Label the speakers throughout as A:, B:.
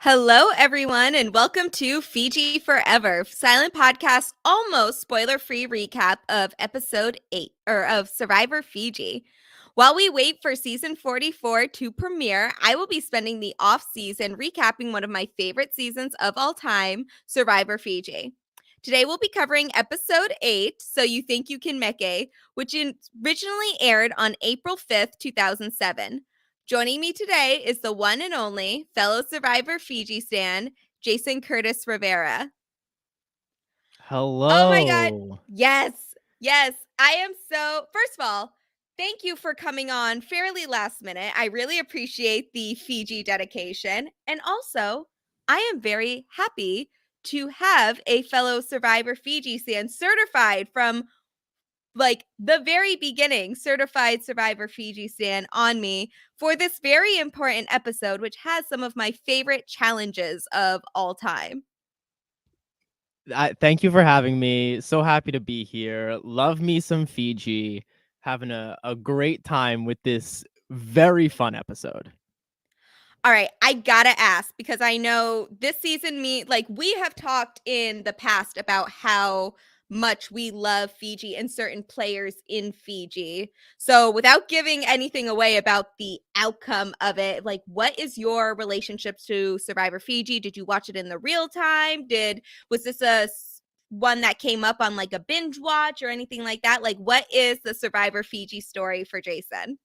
A: Hello, everyone, and welcome to Fiji Forever, silent podcast, almost spoiler-free recap of episode 8 of Survivor Fiji. While we wait for season 44 to premiere, I will be spending the off season recapping one of my favorite seasons of all time, Survivor Fiji. Today we'll be covering episode 8, So You Think You Can Meke, which originally aired on April 5th, 2007. Joining me today is the one and only fellow Survivor Fiji stan, Jason Curtis Rivera. Oh my God.
B: Hello.
A: Yes. Yes. I am so, first of all, thank you for coming on fairly last minute. I really appreciate the Fiji dedication. And also, I am very happy to have a fellow Survivor Fiji stan certified from the very beginning, certified Survivor Fiji stan on me for this very important episode, which has some of my favorite challenges of all time.
B: Thank you for having me. So happy to be here. Love me some Fiji. Having a great time with this very fun episode.
A: All right, I gotta ask because I know this season, we have talked in the past about how much we love Fiji and certain players in Fiji. So, without giving anything away about the outcome of it, what is your relationship to Survivor Fiji? Did you watch it in the real time? Was this one that came up on a binge watch or anything like that? What is the Survivor Fiji story for Jason?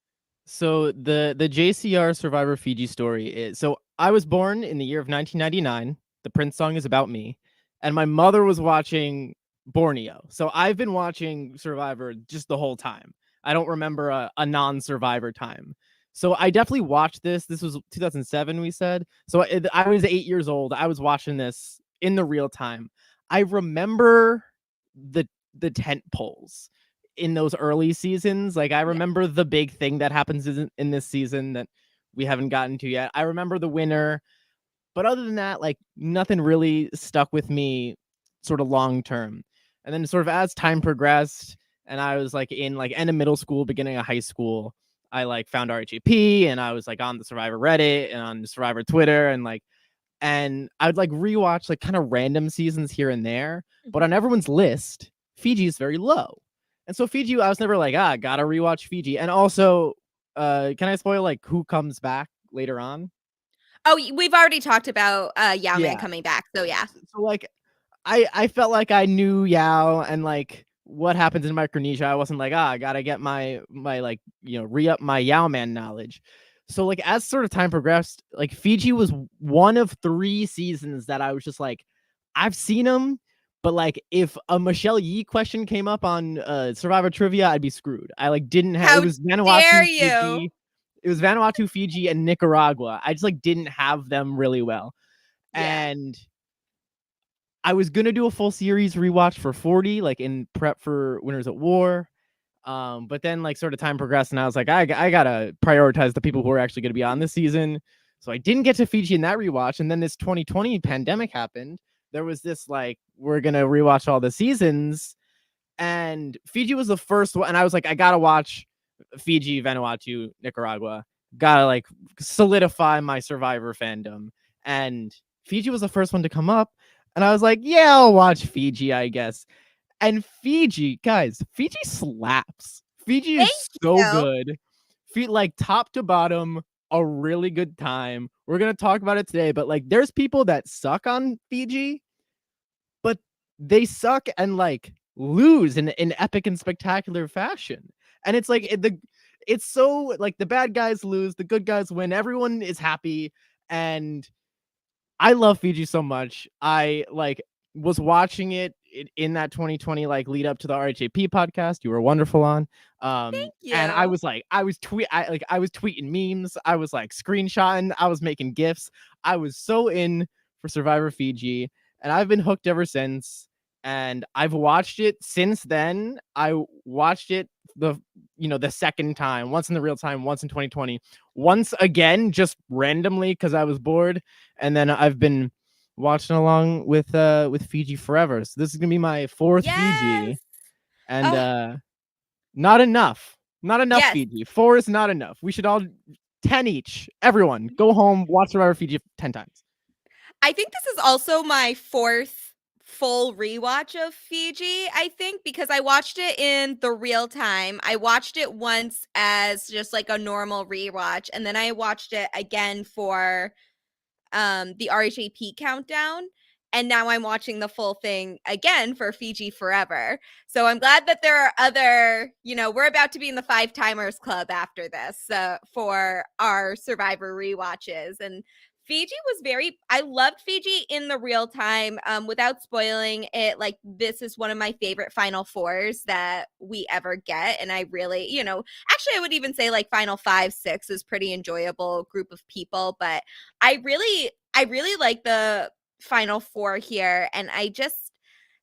B: So the JCR Survivor Fiji story is, so I was born in the year of 1999. The Prince song is about me, and my mother was watching Borneo. So I've been watching Survivor just the whole time. I don't remember a non-Survivor time. So I definitely watched this. This was 2007, we said. So I was 8 years old. I was watching this in the real time. I remember the tent poles in those early seasons. Like I remember the big thing that happens in this season that we haven't gotten to yet. I remember the winner, but other than that, like nothing really stuck with me sort of long term. And then sort of as time progressed and I was like in like end of middle school, beginning of high school, I like found RHAP and I was like on the Survivor Reddit and on the Survivor Twitter and I would like rewatch like kind of random seasons here and there, but on everyone's list, Fiji is very low. And so Fiji, I was never like, gotta rewatch Fiji. And also, can I spoil like who comes back later on?
A: Oh, we've already talked about Yao Man
B: Yeah.
A: coming back, so yeah.
B: So like I felt like I knew Yao and like what happens in Micronesia. I wasn't like, I gotta get my like, re-up my Yao Man knowledge. So like as sort of time progressed, like Fiji was one of 3 seasons that I was just like, I've seen them, but like if a Michelle Yee question came up on Survivor Trivia, I'd be screwed. I like didn't have, it
A: How
B: was
A: dare
B: Vanuatu,
A: you?
B: Fiji. It was Vanuatu, Fiji, and Nicaragua. I just like didn't have them really well.
A: Yeah.
B: And I was gonna do a full series rewatch for 40, like in prep for Winners at War. But then like sort of time progressed, and I was like, I gotta prioritize the people who are actually gonna be on this season. So I didn't get to Fiji in that rewatch, and then this 2020 pandemic happened. There was this like, we're gonna rewatch all the seasons, and Fiji was the first one, and I was like, I gotta watch Fiji, Vanuatu, Nicaragua. Gotta like solidify my Survivor fandom, and Fiji was the first one to come up, and I was like, yeah, I'll watch Fiji, I guess. And Fiji, guys, Fiji slaps. Fiji
A: Thank
B: is so
A: you.
B: good. Like top to bottom, a really good time. We're gonna talk about it today, but like there's people that suck on Fiji, but they suck and like lose in epic and spectacular fashion. And it's like it's so like the bad guys lose, the good guys win, everyone is happy, and I love Fiji so much. I like was watching it in that 2020 like lead up to the RHAP podcast you were wonderful on.
A: Thank
B: And I
A: you.
B: was like, I was tweeting memes, I was like screenshotting, I was making gifs. I was so in for Survivor Fiji, and I've been hooked ever since. And I've watched it since then. I watched it the second time, once in the real time, once in 2020, once again just randomly because I was bored, and then I've been watching along with Fiji forever. So this is gonna be my 4th
A: Yes.
B: Fiji, and
A: Oh,
B: not enough. Not enough
A: yes.
B: Fiji. 4 is not enough. We should all 10 each. Everyone, go home, watch Survivor Fiji 10 times.
A: I think this is also my fourth full rewatch of Fiji, I think, because I watched it in the real time. I watched it once as just like a normal rewatch, and then I watched it again for the RHAP countdown. And now I'm watching the full thing again for Fiji Forever. So I'm glad that there are other, we're about to be in the 5-timers club after this for our Survivor rewatches. And Fiji was I loved Fiji in the real time. Without spoiling it, like, this is one of my favorite Final Fours that we ever get. And I really, actually, I would even say like Final 5, 6 is pretty enjoyable group of people. But I really like the Final Four here. And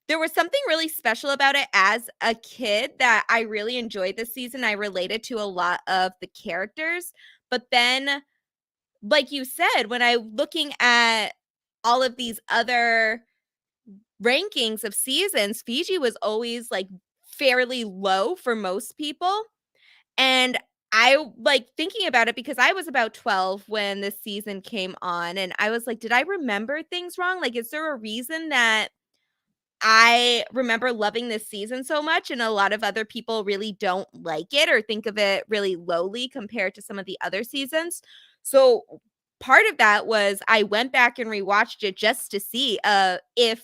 A: there was something really special about it as a kid that I really enjoyed this season. I related to a lot of the characters. But then, like you said, when I'm looking at all of these other rankings of seasons, Fiji was always like fairly low for most people. And I like thinking about it because I was about 12 when this season came on. And I was like, did I remember things wrong? Like, is there a reason that I remember loving this season so much and a lot of other people really don't like it or think of it really lowly compared to some of the other seasons? So part of that was I went back and rewatched it just to see if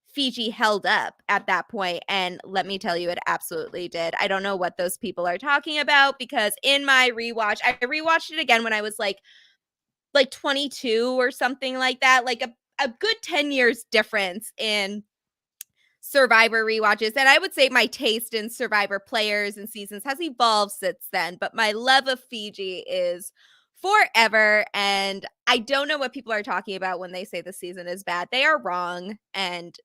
A: Fiji held up at that point. And let me tell you, it absolutely did. I don't know what those people are talking about, because in my rewatch, I rewatched it again when I was like 22 or something like that, like a good 10 years difference in Survivor rewatches. And I would say my taste in Survivor players and seasons has evolved since then, but my love of Fiji is forever. And I don't know what people are talking about when they say the season is bad. They are wrong, and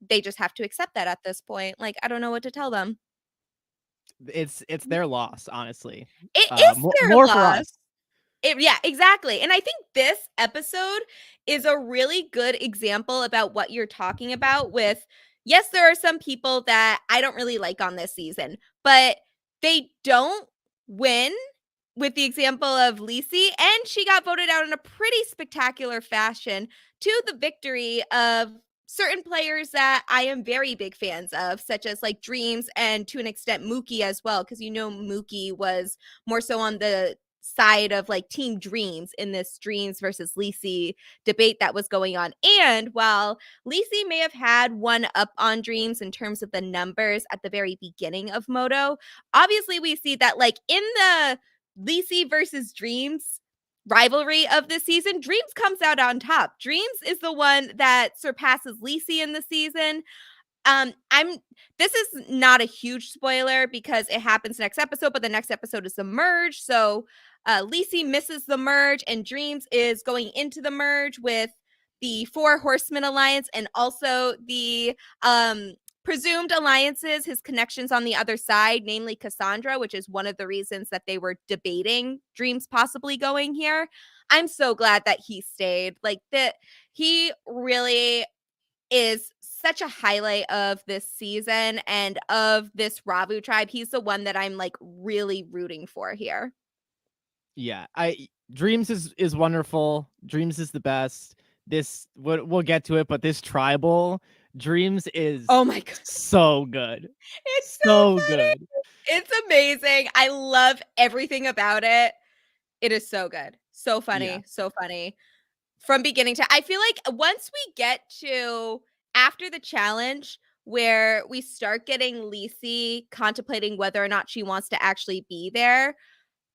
A: they just have to accept that at this point. Like, I don't know what to tell them.
B: It's their loss, honestly.
A: It is their
B: More for
A: loss.
B: us.
A: Yeah, exactly. And I think this episode is a really good example about what you're talking about with, yes, there are some people that I don't really like on this season, but they don't win, with the example of Lisi, and she got voted out in a pretty spectacular fashion to the victory of certain players that I am very big fans of, such as like Dreams and to an extent Meke as well, because Meke was more so on the side of like Team Dreams in this Dreams versus Lisi debate that was going on. And while Lisi may have had one up on Dreams in terms of the numbers at the very beginning of Moto, obviously we see that like in the Lisi versus Dreams rivalry of this season, Dreams comes out on top. Dreams is the one that surpasses Lisi in the season. I'm This is not a huge spoiler because it happens next episode, but the next episode is the merge. So Lisi misses the merge, and Dreams is going into the merge with the Four Horsemen Alliance and also the presumed alliances, his connections on the other side, namely Cassandra, which is one of the reasons that they were debating Dreams possibly going here. I'm so glad that he stayed. Like, that he really is such a highlight of this season and of this Ravu tribe. He's the one that I'm like really rooting for here.
B: Yeah, I Dreams is wonderful. Dreams is the best. This we'll get to it, but this tribal Dreams is
A: Oh my god.
B: so good.
A: It's so
B: So
A: funny.
B: good.
A: It's amazing. I love everything about it. It is so good. So
B: Yeah.
A: funny. So funny. From beginning to, I feel like once we get to after the challenge where we start getting Lisi contemplating whether or not she wants to actually be there,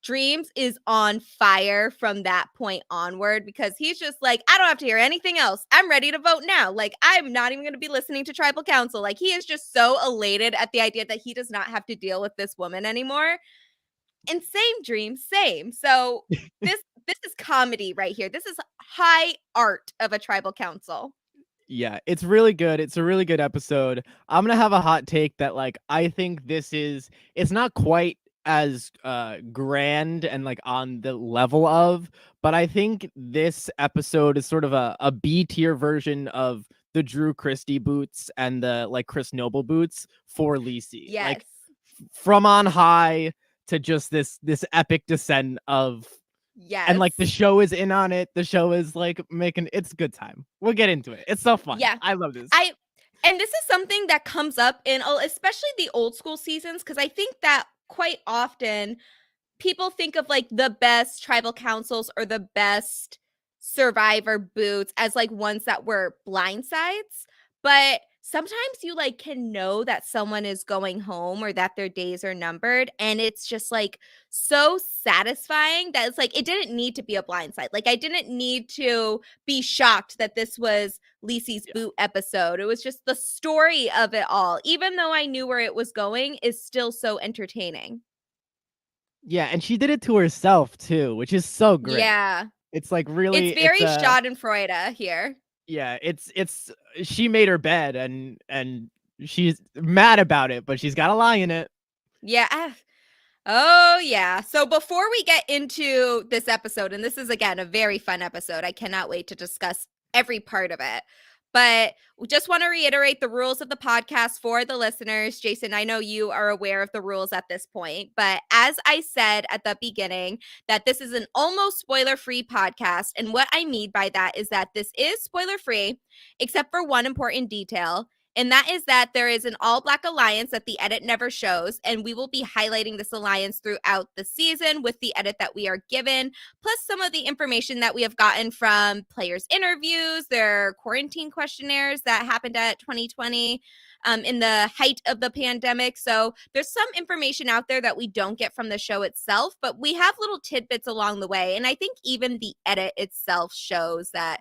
A: Dreams is on fire from that point onward, because he's just like, I don't have to hear anything else. I'm ready to vote now. Like, I'm not even going to be listening to tribal council. Like, he is just so elated at the idea that he does not have to deal with this woman anymore. And same, Dreams, same. So this is comedy right here. This is high art of a tribal council.
B: Yeah, it's really good. It's a really good episode. I'm gonna have a hot take that like I think it's not quite as grand and like on the level of, but I think this episode is sort of a B tier version of the Drew Christie boots and the like Chris Noble boots for Lisi.
A: Yes.
B: Like from on high to just this epic descent of And like the
A: Yes.
B: show is in on it. The show is like making it's a good time. We'll get into it. It's so fun.
A: Yeah.
B: I love this.
A: I and this is something that comes up in especially the old school seasons, because I think that quite often people think of like the best tribal councils or the best survivor boots as like ones that were blindsides, but sometimes you like can know that someone is going home or that their days are numbered, and it's just like so satisfying that it's like it didn't need to be a blindside. Like I didn't need to be shocked that this was Lisi's
B: Yeah.
A: boot episode. It was just the story of it all, even though I knew where it was going, is still so entertaining.
B: Yeah, and she did it to herself too, which is so great.
A: Yeah.
B: It's like
A: It's
B: really it's
A: very
B: a
A: Schadenfreude here.
B: yeah, it's she made her bed and she's mad about it, but she's got to lie in it.
A: Yeah. Oh, yeah. So before we get into this episode, and this is again a very fun episode, I cannot wait to discuss every part of it. But we just want to reiterate the rules of the podcast for the listeners. Jason, I know you are aware of the rules at this point, but as I said at the beginning, that this is an almost spoiler free podcast. And what I mean by that is that this is spoiler free, except for one important detail. And that is that there is an all black alliance that the edit never shows. And we will be highlighting this alliance throughout the season with the edit that we are given, plus some of the information that we have gotten from players' interviews, their quarantine questionnaires that happened at 2020 in the height of the pandemic. So there's some information out there that we don't get from the show itself, but we have little tidbits along the way. And I think even the edit itself shows that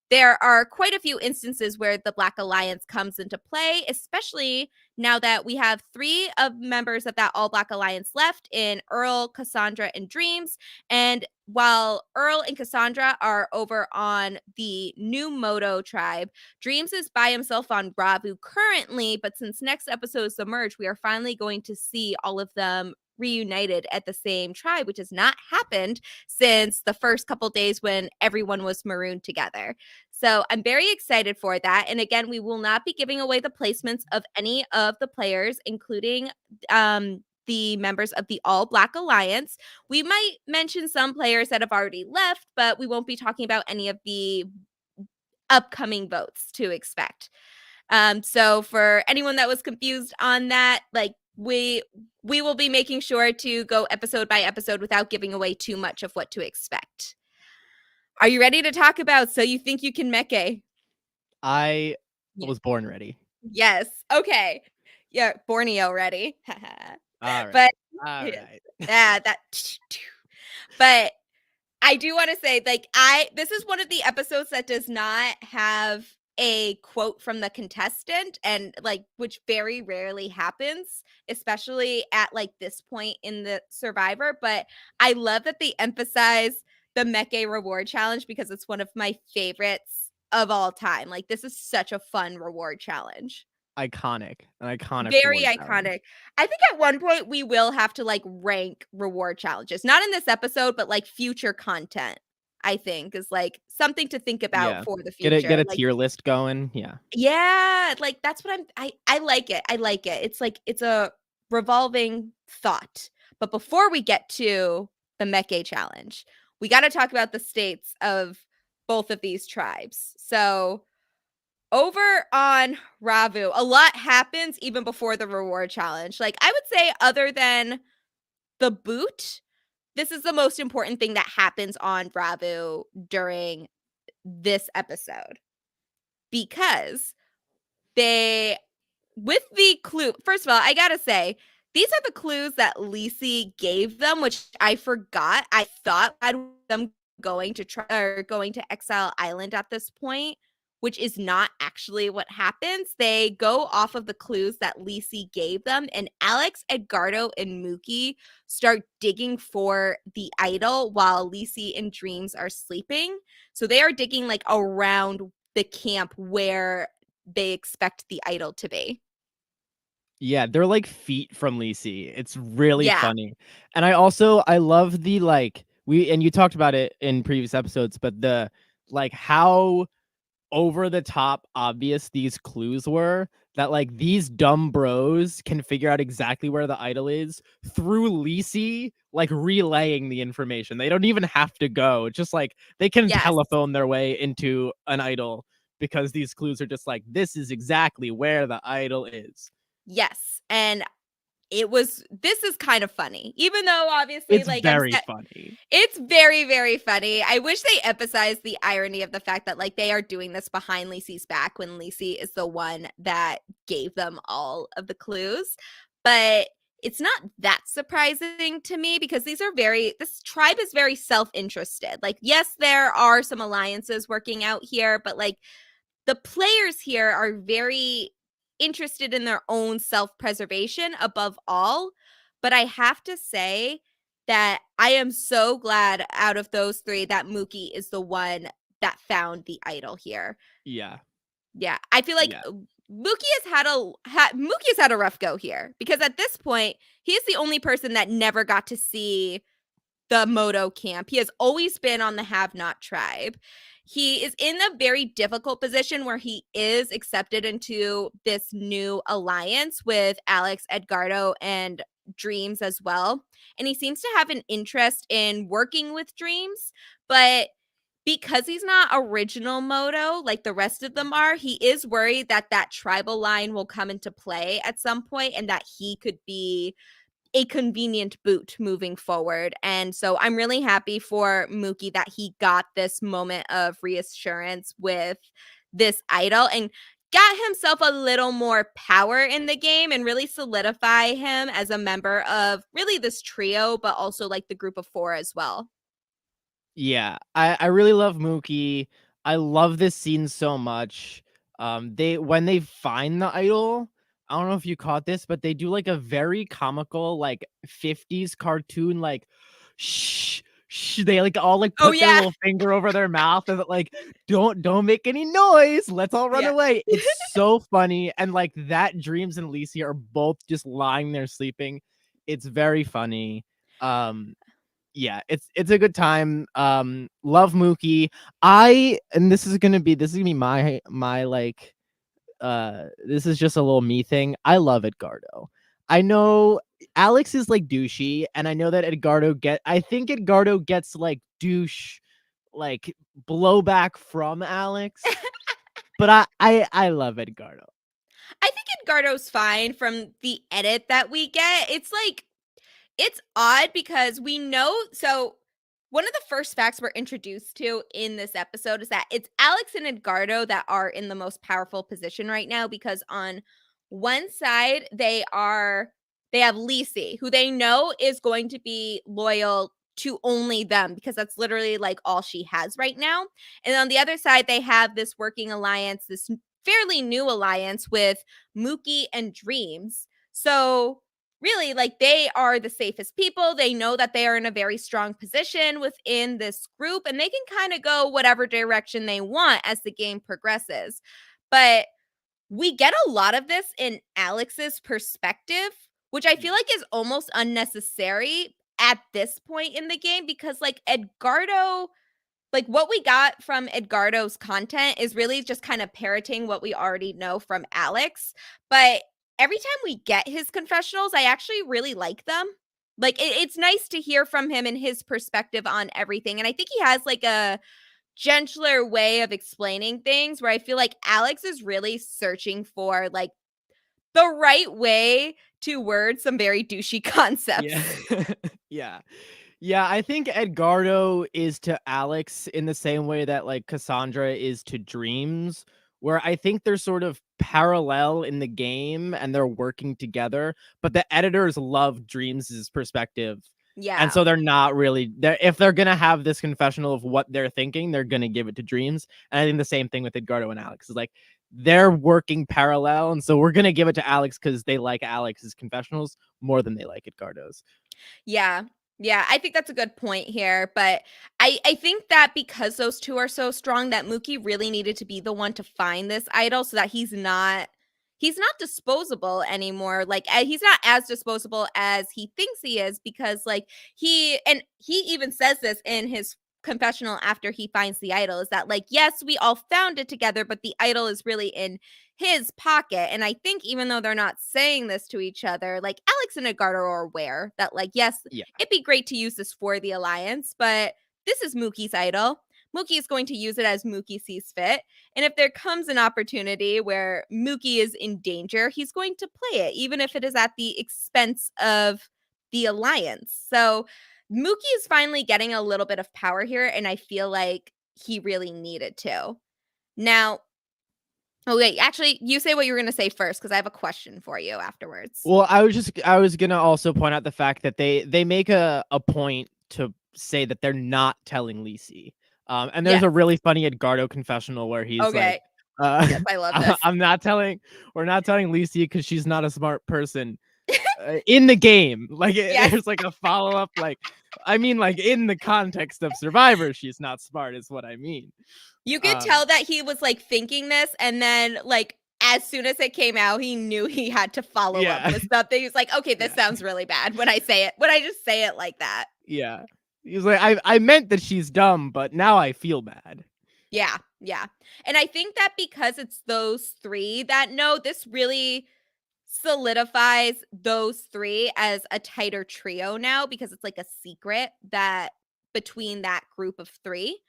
A: there are quite a few instances where the Black Alliance comes into play, especially now that we have 3 of members of that All Black Alliance left in Earl, Cassandra, and Dreams. And while Earl and Cassandra are over on the New Moto tribe, Dreams is by himself on Ravu currently, but since next episode is Submerge, we are finally going to see all of them reunited at the same tribe, which has not happened since the first couple days when everyone was marooned together. So I'm very excited for that. And again, we will not be giving away the placements of any of the players, including the members of the All Black Alliance. We might mention some players that have already left, but we won't be talking about any of the upcoming votes to expect. So for anyone that was confused on that, like we will be making sure to go episode by episode without giving away too much of what to expect. Are you ready to talk about So You Think You Can Meke?
B: I
A: Yeah.
B: was born ready.
A: Yes. Okay. Yeah, Borneo ready.
B: All right.
A: But
B: All right.
A: yeah, that but I do want to say, like, this is one of the episodes that does not have a quote from the contestant, and like, which very rarely happens, especially at like this point in the Survivor. But I love that they emphasize the Meke reward challenge because it's one of my favorites of all time. Like, this is such a fun reward challenge.
B: Iconic. An iconic
A: Very
B: reward challenge.
A: iconic. I think at one point we will have to like rank reward challenges. Not in this episode, but like future content, I think is like something to think about
B: Yeah.
A: for the
B: Get
A: future.
B: a
A: Like,
B: tier list going. Yeah.
A: yeah, like that's what I like it. I like it. It's like it's a revolving thought. But before we get to the Meke challenge, we got to talk about the states of both of these tribes. So over on Ravu, a lot happens even before the reward challenge. Like, I would say, other than the boot, this is the most important thing that happens on Ravu during this episode. Because they, with the clue, first of all, I gotta say, these are the clues that Lisi gave them, which I forgot. I thought I had them going to try or going to Exile Island at this point, which is not actually what happens. They go off of the clues that Lisi gave them, and Alex, Edgardo, and Mookie start digging for the idol while Lisi and Dreams are sleeping. So they are digging like around the camp where they expect the idol to be.
B: Yeah, they're like feet from Lisi. It's really
A: Yeah.
B: funny. And I love the like and you talked about it in previous episodes, but the like how over the top obvious these clues were that like these dumb bros can figure out exactly where the idol is through Lisi like relaying the information. They don't even have to go. It's just like they can
A: Yes.
B: telephone their way into an idol because these clues are just like, this is exactly where the idol is.
A: Yes. And this is kind of funny, even though obviously,
B: It's
A: like
B: very funny.
A: it's very, very funny. I wish they emphasized the irony of the fact that like they are doing this behind Lisi's back when Lisi is the one that gave them all of the clues. But it's not that surprising to me because this tribe is very self-interested. Like, yes, there are some alliances working out here, but like the players here are very interested in their own self-preservation above all. But I have to say that I am so glad out of those three that Meke is the one that found the idol here.
B: Yeah.
A: Yeah, I feel like
B: Yeah.
A: Mookie has had a rough go here because at this point he is the only person that never got to see the Moto camp. He has always been on the Have Not tribe. He is in a very difficult position where he is accepted into this new alliance with Alex, Edgardo, and Dreams as well. And he seems to have an interest in working with Dreams, but because he's not original Moto like the rest of them are, he is worried that that tribal line will come into play at some point and that he could be a convenient boot moving forward. And so I'm really happy for Mookie that he got this moment of reassurance with this idol and got himself a little more power in the game and really solidify him as a member of really this trio, but also like the group of four as well.
B: Yeah, I really love Mookie. I love this scene so much. They when they find the idol, I don't know if you caught this, but they do like a very comical like 50s cartoon like shh shh. They like all like
A: Oh
B: put their
A: yeah.
B: little finger over their mouth and like don't make any noise. Let's all run
A: Yeah.
B: away. It's so funny and like that Dreams and Lisi are both just lying there sleeping. It's very funny. Um yeah, it's a good time. Love Mookie. And this is gonna be my like this is just a little me thing. I love Edgardo. I know Alex is like douchey, and I know that I think Edgardo gets like douche like blowback from Alex, but I love Edgardo.
A: I think Edgardo's fine from the edit that we get. It's odd because we know one of the first facts we're introduced to in this episode is that it's Alex and Edgardo that are in the most powerful position right now because on one side they have Lisi, who they know is going to be loyal to only them because that's literally like all she has right now. And on the other side they have this working alliance, this fairly new alliance with Mookie and Dreams. So really, like they are the safest people. They know that they are in a very strong position within this group and they can kind of go whatever direction they want as the game progresses. But we get a lot of this in Alex's perspective, which I feel like is almost unnecessary at this point in the game because like Edgardo like what we got from Edgardo's content is really just kind of parroting what we already know from Alex. But every time we get his confessionals, I actually really like them. Like it's nice to hear from him and his perspective on everything. And I think he has like a gentler way of explaining things where I feel like Alex is really searching for like the right way to word some very douchey
B: Yeah.
A: concepts.
B: Yeah. Yeah, I think Edgardo is to Alex in the same way that like Cassandra is to Dreams, where I think they're sort of parallel in the game and they're working together, but the editors love Dreams's perspective. And
A: Yeah.
B: so they're not really they're if they're gonna have this confessional of what they're thinking, they're gonna give it to Dreams. And I think the same thing with Edgardo and Alex is like they're working parallel, and so we're gonna give it to Alex because they like Alex's confessionals more than they like Edgardo's.
A: Yeah. Yeah, I think that's a good point here, but I think that because those two are so strong that Mookie really needed to be the one to find this idol so that he's not disposable anymore. Like he's not as disposable as he thinks he is because like he even says this in his confessional after he finds the idol is that, like, yes, we all found it together, but the idol is really in his pocket. And I think even though they're not saying this to each other, like Alex and Edgardo are aware that, like, yes,
B: Yeah.
A: it'd be great to use this for the alliance, but this is Mookie's idol. Mookie is going to use it as Mookie sees fit. And if there comes an opportunity where Mookie is in danger, he's going to play it, even if it is at the expense of the alliance. So Mookie is finally getting a little bit of power here, and I feel like he really needed to. Now, okay, actually, you say what you were going to say first because I have a question for you afterwards.
B: Well, I was gonna also point out the fact that they make a point to say that they're not telling Lisi. And there's
A: Yes.
B: a really funny Edgardo confessional where he's like,
A: Okay. Yes, I love this.
B: I'm not telling, we're not telling Lisi because she's not a smart person in the game. Like
A: Yes.
B: there's like a follow up, like I mean, like in the context of Survivor, she's not smart, is what I mean.
A: You could tell that he was like thinking this, and then like as soon as it came out, he knew he had to follow up
B: Yeah,
A: with something. He's like, okay, this
B: yeah,
A: sounds really bad when I say it, when I just say it like that.
B: yeah. He's like, I meant that she's dumb, but now I feel bad.
A: Yeah, yeah. And I think that because it's those three that know, this really solidifies those three as a tighter trio now because it's like a secret that between that group of three.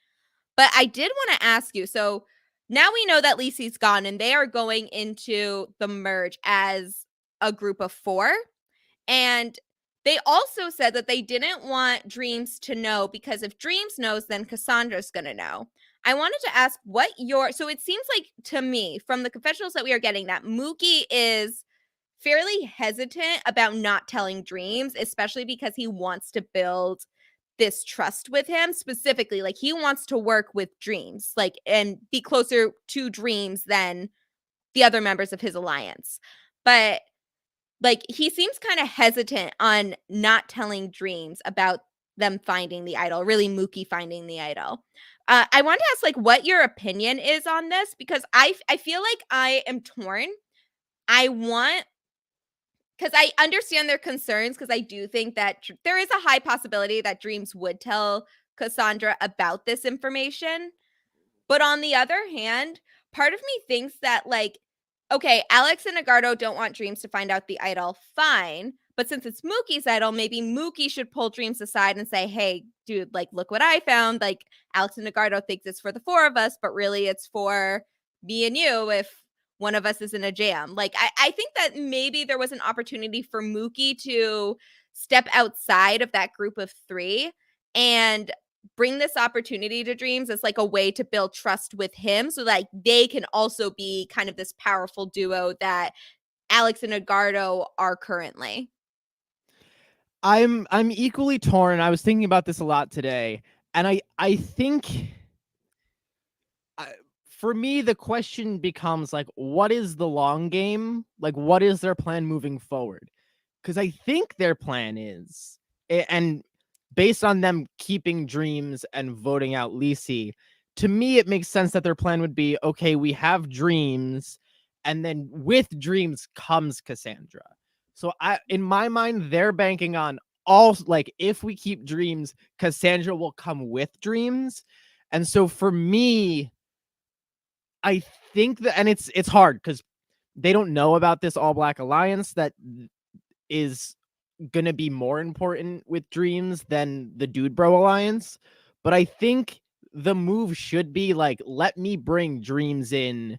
A: But I did want to ask you, so now we know that Lisi's gone and they are going into the merge as a group of four. And they also said that they didn't want Dreams to know because if Dreams knows, then Cassandra's going to know. I wanted to ask what your, so it seems like to me from the confessionals that we are getting that Mookie is fairly hesitant about not telling Dreams, especially because he wants to build this trust with him specifically. Like he wants to work with Dreams, like, and be closer to Dreams than the other members of his alliance. But like he seems kind of hesitant on not telling Dreams about them finding the idol, really Mookie finding the idol. I want to ask like what your opinion is on this because I feel like I am torn. I want because I understand their concerns because I do think that there is a high possibility that Dreams would tell Cassandra about this information. But on the other hand, part of me thinks that, like, okay, Alex and Agardo don't want Dreams to find out the idol, fine. But since it's Mookie's idol, maybe Mookie should pull Dreams aside and say, hey, dude, like, look what I found. Like, Alex and Agardo thinks it's for the four of us, but really it's for me and you if one of us is in a jam. Like, I think that maybe there was an opportunity for Mookie to step outside of that group of three and bring this opportunity to Dreams as like a way to build trust with him so that they can also be kind of this powerful duo that Alex and Edgardo are currently.
B: I'm equally torn. I was thinking about this a lot today, and I think for me the question becomes like, what is the long game? Like, what is their plan moving forward? Because I think their plan is, and based on them keeping Dreams and voting out Lisi, to me it makes sense that their plan would be, okay, we have Dreams, and then with Dreams comes Cassandra. So in my mind, they're banking on all, like, if we keep Dreams, Cassandra will come with Dreams. And so for me, I think that, and it's hard because they don't know about this all black alliance that is gonna be more important with Dreams than the Dude Bro alliance. But I think the move should be like, let me bring Dreams in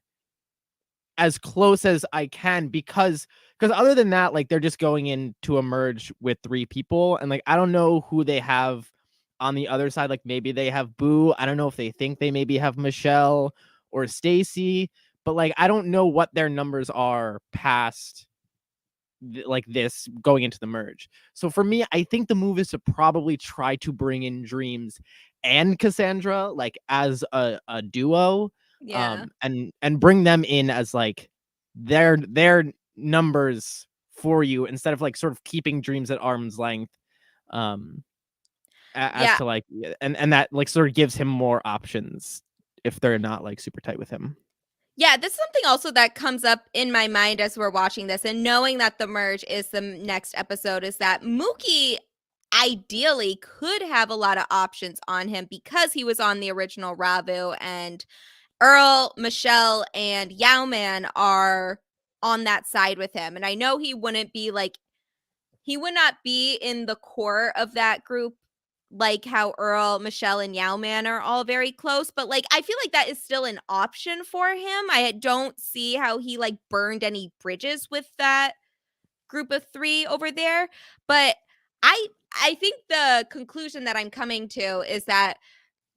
B: as close as I can because other than that, like they're just going in to emerge with three people, and like I don't know who they have on the other side. Like maybe they have Boo. I don't know if they think they maybe have Michelle or Stacy, but like I don't know what their numbers are past like this going into the merge. So for me, I think the move is to probably try to bring in Dreams and Cassandra like as a duo,
A: Yeah.
B: and bring them in as like their numbers for you instead of like sort of keeping Dreams at arm's length, um as
A: Yeah.
B: to like, and that like sort of gives him more options if they're not like super tight with him.
A: Yeah, this is something also that comes up in my mind as we're watching this and knowing that the merge is the next episode is that Mookie ideally could have a lot of options on him because he was on the original Ravu, and Earl, Michelle, and Yowman are on that side with him. And I know he would not be in the core of that group like how Earl, Michelle, and Yowman are all very close, but like I feel like that is still an option for him. I don't see how he like burned any bridges with that group of 3 over there, but I think the conclusion that I'm coming to is that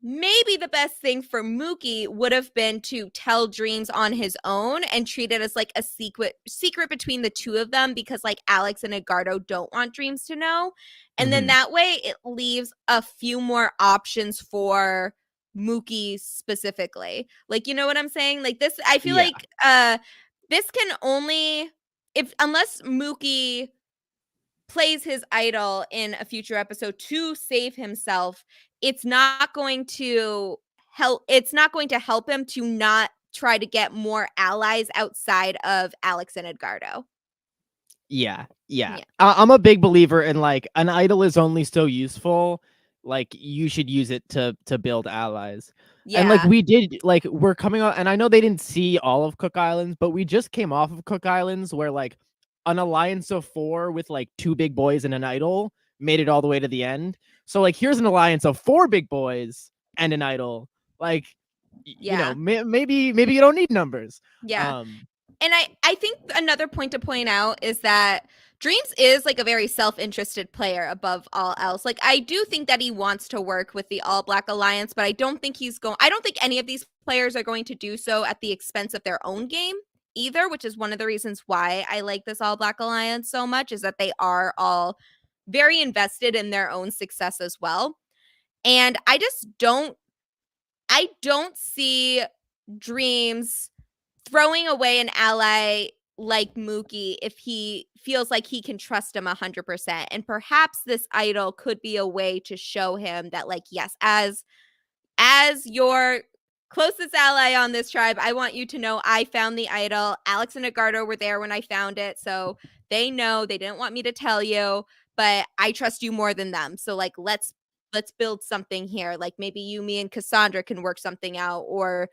A: maybe the best thing for Mookie would have been to tell Dreams on his own and treat it as like a secret between the two of them, because like Alex and Edgardo don't want Dreams to know. And then that way it leaves a few more options for Mookie specifically. Like, you know what I'm saying? Like this, I feel
B: Yeah.
A: like this can only, if unless Mookie plays his idol in a future episode to save himself, it's not going to help him to not try to get more allies outside of Alex and Edgardo.
B: Yeah.
A: Yeah.
B: I'm a big believer in like an idol is only so useful. Like you should use it to build allies. And like
A: Yeah.
B: we did, like we're coming out, and I know they didn't see all of Cook Islands, but we just came off of Cook Islands where like an alliance of 4 with like 2 big boys and an idol made it all the way to the end. So like here's an alliance of 4 big boys and an idol. Like you know,
A: Yeah.
B: maybe you don't need numbers.
A: Yeah. And I think another point to point out is that Dreams is like a very self-interested player above all else. Like I do think that he wants to work with the All Black Alliance, but I don't think any of these players are going to do so at the expense of their own game either, which is one of the reasons why I like this All Black Alliance so much, is that they are all very invested in their own success as well. And I don't see Dreams throwing away an ally like Mookie if he feels like he can trust him 100%. And perhaps this idol could be a way to show him that, like, yes, as your closest ally on this tribe, I want you to know I found the idol. Alex and Edgardo were there when I found it, so they know. They didn't want me to tell you, but I trust you more than them. So like let's build something here. Like maybe you, me, and Cassandra can work something out, or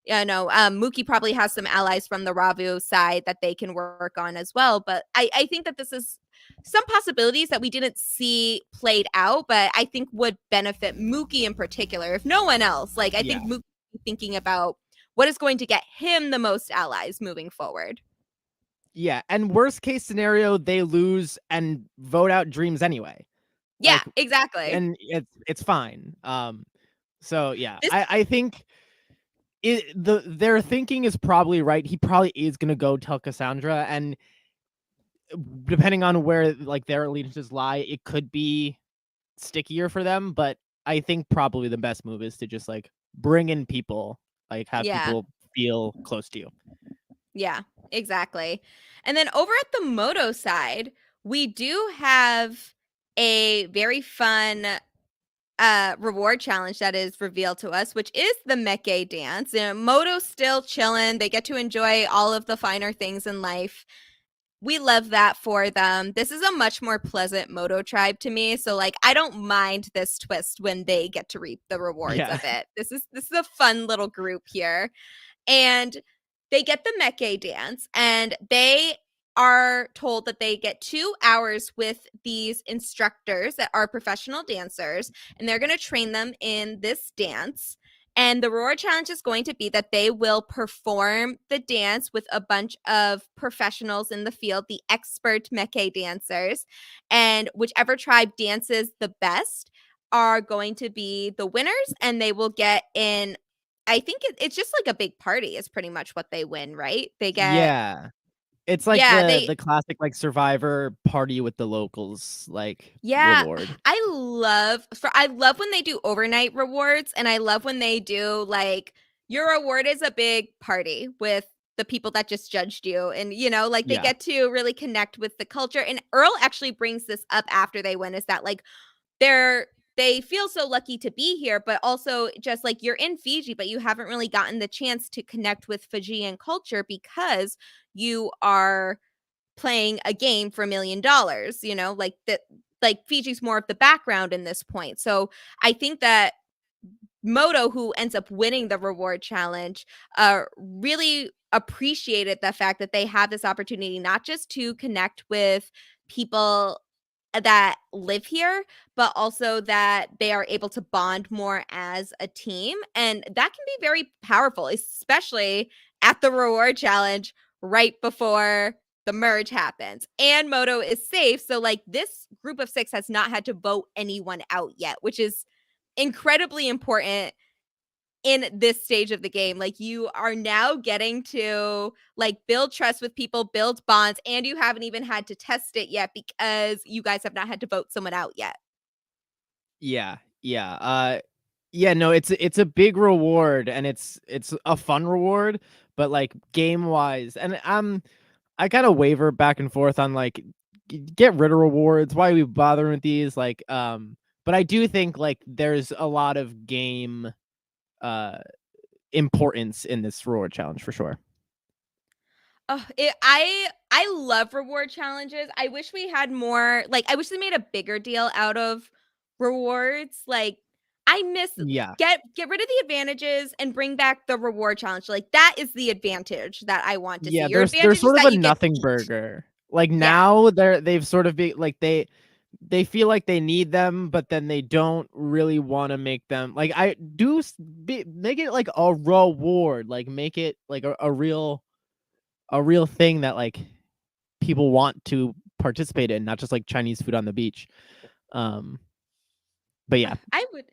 A: Mookie probably has some allies from the Ravu side that they can work on as well. But I think that this is some possibilities that we didn't see played out, but I think would benefit Mookie in particular, if no one else. Like I think Mookie thinking about what is going to get him the most allies moving forward.
B: Yeah, and worst case scenario, they lose and vote out Dreams anyway.
A: Yeah,
B: Like,
A: exactly.
B: and it's fine. So yeah,
A: This
B: I think their thinking is probably right. He probably is gonna go tell Cassandra, and depending on where like their allegiances lie, it could be stickier for them. But I think probably the best move is to just like bring in people, like have people feel close to you.
A: Yeah, exactly. And then over at the Moto side, we do have a very fun reward challenge that is revealed to us, which is the Meke dance. Moto's still chilling. They get to enjoy all of the finer things in life. We love that for them. This is a much more pleasant Moto tribe to me. So like I don't mind this twist when they get to reap the rewards of it. This is a fun little group here. And they get the Meke dance, and they are told that they get 2 hours with these instructors that are professional dancers, and they're going to train them in this dance. And the reward challenge is going to be that they will perform the dance with a bunch of professionals in the field, the expert Meke dancers. And whichever tribe dances the best are going to be the winners, and they will get in. I think it's just like a big party is pretty much what they win, right? They get
B: It's like the classic like Survivor party with the locals like reward.
A: I love when they do overnight rewards, and I love when they do like your reward is a big party with the people that just judged you, and like they get to really connect with the culture. And Earl actually brings this up after they win, is that like they feel so lucky to be here, but also just like you're in Fiji, but you haven't really gotten the chance to connect with Fijian culture because you are playing a game for $1 million, like that. like Fiji's more of the background in this point. So I think that Moto, who ends up winning the reward challenge, really appreciated the fact that they have this opportunity not just to connect with people that live here, but also that they are able to bond more as a team. And that can be very powerful, especially at the reward challenge right before the merge happens. And Moto is safe. So, like, this group of 6 has not had to vote anyone out yet, which is incredibly important in this stage of the game. Like, you are now getting to like build trust with people, build bonds, and you haven't even had to test it yet because you guys have not had to vote someone out yet.
B: Yeah, yeah. Yeah, no, it's a big reward and it's a fun reward, but like game wise, and I kind of waver back and forth on like get rid of rewards. Why are we bothering with these? Like, but I do think like there's a lot of game uh importance in this reward challenge for sure.
A: Oh, I love reward challenges. I wish we had more. Like, I wish they made a bigger deal out of rewards. Like, I miss
B: Yeah.
A: get rid of the advantages and bring back the reward challenge. Like, that is the advantage that I want to see.
B: Yeah,
A: Your
B: there's
A: advantage is
B: sort of a
A: that you get to
B: nothing
A: eat.
B: burger. Like
A: Yeah.
B: now they've sort of be like they feel like they need them, but then they don't really want to make them like I do make it like a reward, like make it like a real thing that like people want to participate in, not just like Chinese food on the beach. Um, but yeah,
A: I would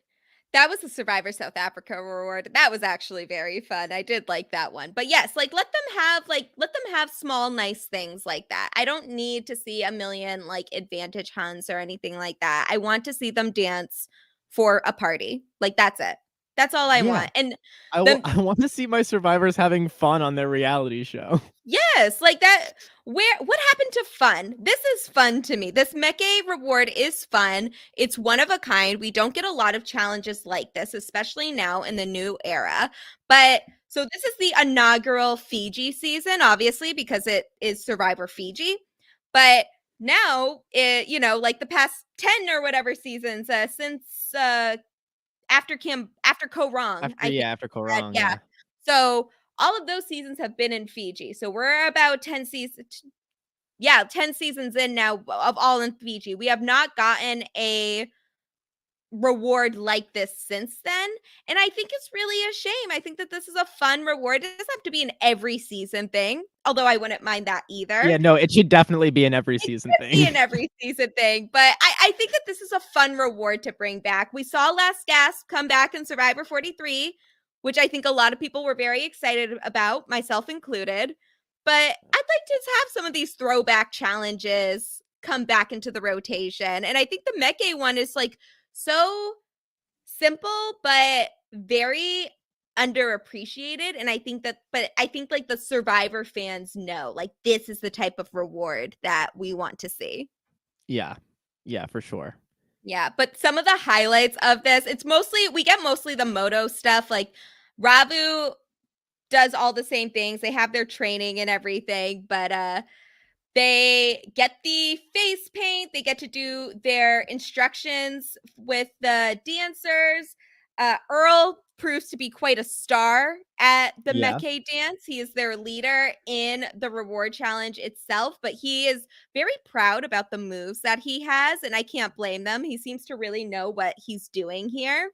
A: That was the Survivor South Africa reward. That was actually very fun. I did like that one. But yes, like let them have small nice things like that. I don't need to see a million like advantage hunts or anything like that. I want to see them dance for a party. Like, that's it. That's all I
B: yeah,
A: want. And the
B: I want to see my survivors having fun on their reality show.
A: Yes, like that. What happened to fun? This is fun to me. This Meke reward is fun. It's one of a kind. We don't get a lot of challenges like this, especially now in the new era. But so this is the inaugural Fiji season, obviously, because it is Survivor Fiji. But now, like the past 10 or whatever seasons, since after Ko Rong,
B: After
A: I think.
B: yeah, after Korong,
A: Yeah.
B: yeah.
A: So all of those seasons have been in Fiji. So we're about 10 seasons. Yeah, 10 seasons in now of all in Fiji. We have not gotten a reward like this since then. And I think it's really a shame. I think that this is a fun reward. It doesn't have to be an every season thing, although I wouldn't mind that either.
B: Yeah, no, it should definitely be an every
A: It
B: season
A: could be
B: thing.
A: an every season thing, but I think that this is a fun reward to bring back. We saw Last Gasp come back in Survivor 43, which I think a lot of people were very excited about, myself included. But I'd like to have some of these throwback challenges come back into the rotation. And I think the Meke one is like so simple, but very underappreciated. And I think that, but I think like the Survivor fans know, like, this is the type of reward that we want to see.
B: Yeah. Yeah, for sure.
A: Yeah, but some of the highlights of this, we get mostly the moto stuff. Like, Ravu does all the same things. They have their training and everything, but they get the face paint. They get to do their instructions with the dancers. Earl proves to be quite a star at the
B: Yeah.
A: Meke dance. He is their leader in the reward challenge itself, but he is very proud about the moves that he has, and I can't blame them. He seems to really know what he's doing here.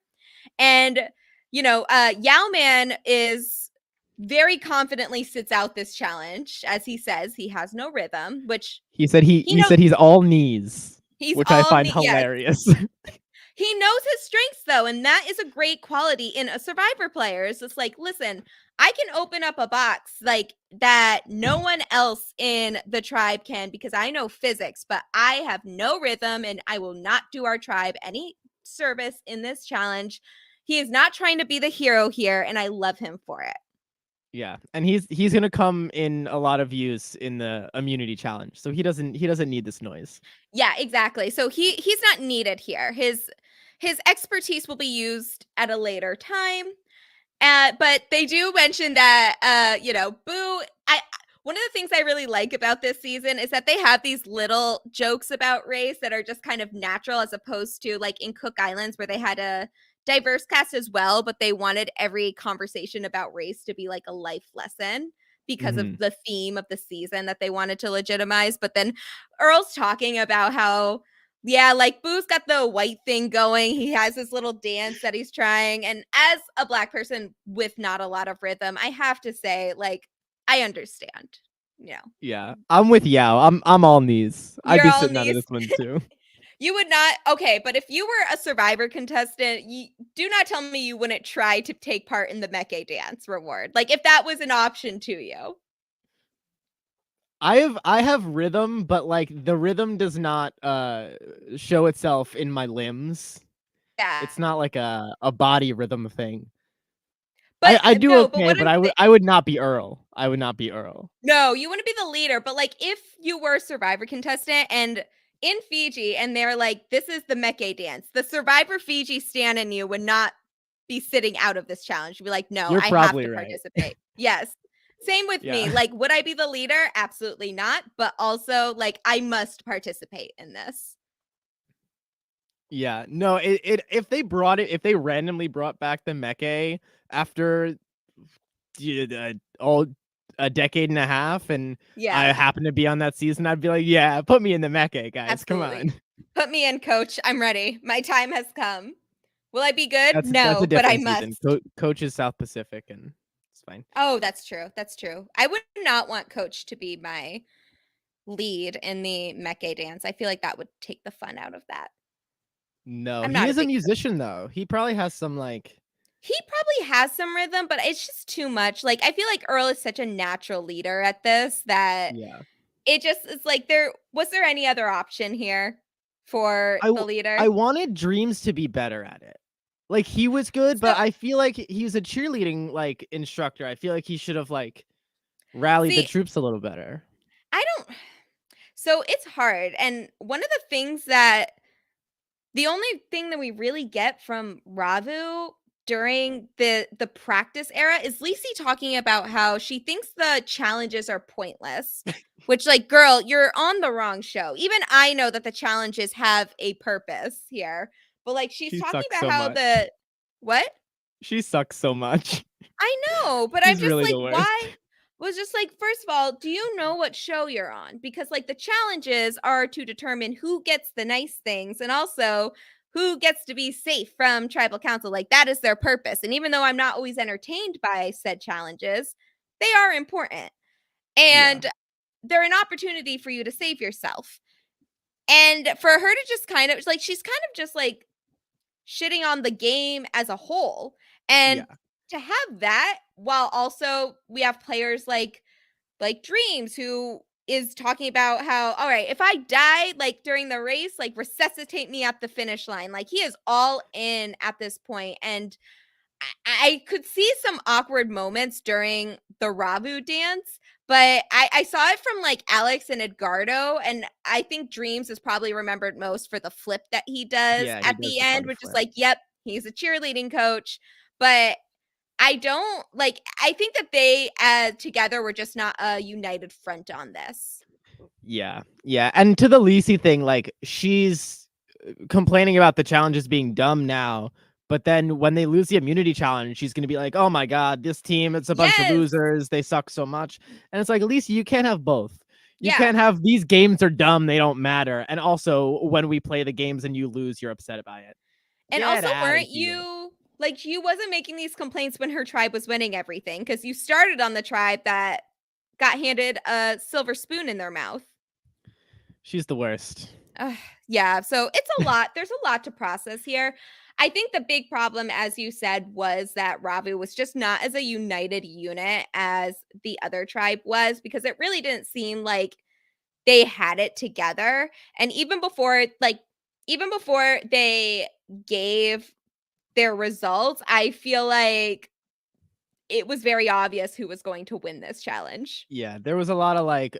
A: And, Yao Man is very confidently sits out this challenge. As he says, he has no rhythm, which he
B: He
A: knows
B: said he's all knees,
A: he's
B: which I
A: all
B: find
A: yes.
B: hilarious.
A: He knows his strengths though, and that is a great quality in a survivor player. It's like, listen, I can open up a box like that no one else in the tribe can because I know physics, but I have no rhythm and I will not do our tribe any service in this challenge. He is not trying to be the hero here, and I love him for it.
B: Yeah, and he's gonna come in a lot of use in the immunity challenge, so he doesn't need this noise.
A: Yeah, exactly. So he's not needed here. His expertise will be used at a later time. But they do mention that Boo. One of the things I really like about this season is that they have these little jokes about race that are just kind of natural, as opposed to like in Cook Islands where they had a diverse cast as well, but they wanted every conversation about race to be like a life lesson because of
B: Mhm.
A: the theme of the season that they wanted to legitimize. But then Earl's talking about how, yeah, like Boo's got the white thing going. He has this little dance that he's trying. And as a Black person with not a lot of rhythm, I have to say, like, I understand. You know,
B: Yeah, I'm with Yao. I'm all knees. I'd
A: you're
B: be
A: all
B: sitting out of
A: knees.
B: this one too.
A: You would not. Okay, but if you were a Survivor contestant, you do not tell me you wouldn't try to take part in the Meke dance reward. Like if that was an option to you.
B: I have rhythm, but like the rhythm does not show itself in my limbs.
A: Yeah.
B: It's not like a body rhythm thing.
A: But
B: I do
A: no, but
B: okay,
A: what
B: but
A: I'm
B: I would not be Earl. I would not be Earl.
A: No, you wouldn't be the leader, but like if you were a Survivor contestant and in Fiji and they're like, this is the Meke dance, the Survivor Fiji stan in you would not be sitting out of this challenge. You'd be like, no,
B: You're
A: I have
B: probably
A: to
B: right.
A: participate. Yes. Same with me.
B: Yeah.
A: Like, would I be the leader? Absolutely not. But also, like, I must participate in this.
B: Yeah. No, it if they randomly brought back the Meke after all a decade and a half and I
A: Yeah,
B: happen to be on that season, I'd be like, yeah, put me in the Meke, guys. Come
A: absolutely.
B: on.
A: Put me in, coach. I'm ready. My time has come. Will I be good?
B: That's a
A: No, but I
B: different season.
A: must.
B: Coach is South Pacific and it's fine.
A: Oh, that's true. That's true. I would not want Coach to be my lead in the Meke dance. I feel like that would take the fun out of that.
B: No,
A: I'm
B: he
A: not a
B: is a
A: big
B: musician though. He probably has some like
A: He probably has some rhythm, but it's just too much. Like I feel like Earl is such a natural leader at this that
B: yeah.
A: it just is like there any other option here for the
B: I
A: leader?
B: wanted Dreams to be better at it. Like he was good,
A: So
B: but I feel like he's a cheerleading like instructor. I feel like he should have like rallied the
A: see,
B: troops a little better.
A: I don't so it's hard. And one of the things that the only thing that we really get from Ravu during the practice era is Lisi talking about how she thinks the challenges are pointless. Which, like, girl, you're on the wrong show. Even I know that the challenges have a purpose here. But like she's
B: She
A: talking
B: sucks
A: about
B: so
A: how
B: much.
A: the what?
B: She sucks so much.
A: I know, but I'm
B: She's
A: just
B: really
A: like,
B: the worst.
A: why? Was just like, first of all, do you know what show you're on? Because like the challenges are to determine who gets the nice things and also who gets to be safe from tribal council. Like that is their purpose. And even though I'm not always entertained by said challenges, they are important.
B: Yeah.
A: And they're an opportunity for you to save yourself. And for her to just kind of like she's kind of just like shitting on the game as a whole. And
B: Yeah.
A: to have that while also we have players like Dreams who is talking about how all right, if I die like during the race, like resuscitate me at the finish line. Like he is all in at this point and I could see some awkward moments during the Ravu dance, but I saw it from like Alex and Edgardo, and I think Dreams is probably remembered most for the flip that he does
B: Yeah, he
A: at
B: does
A: the
B: the
A: end,
B: funny
A: which is
B: flip.
A: like, yep, he's a cheerleading coach. But I don't like, I think that they together were just not a united front on this.
B: Yeah. Yeah. And to the Lisi thing, like she's complaining about the challenges being dumb now, but then when they lose the immunity challenge, she's gonna be like, "Oh my god, this team, it's a bunch of
A: Yes.
B: losers. They suck so much." And it's like, Lisa, you can't have both. You
A: Yeah.
B: can't have these games are dumb, they don't matter. And also, when we play the games and you lose, you're upset by it.
A: And
B: Get
A: also,
B: out of
A: weren't
B: here.
A: you like you wasn't making these complaints when her tribe was winning everything because you started on the tribe that got handed a silver spoon in their mouth.
B: She's the worst.
A: Ugh, yeah, so it's a lot. There's a lot to process here. I think the big problem, as you said, was that Ravu was just not as a united unit as the other tribe was because it really didn't seem like they had it together. And even before they gave their results, I feel like it was very obvious who was going to win this challenge.
B: Yeah, there was a lot of like,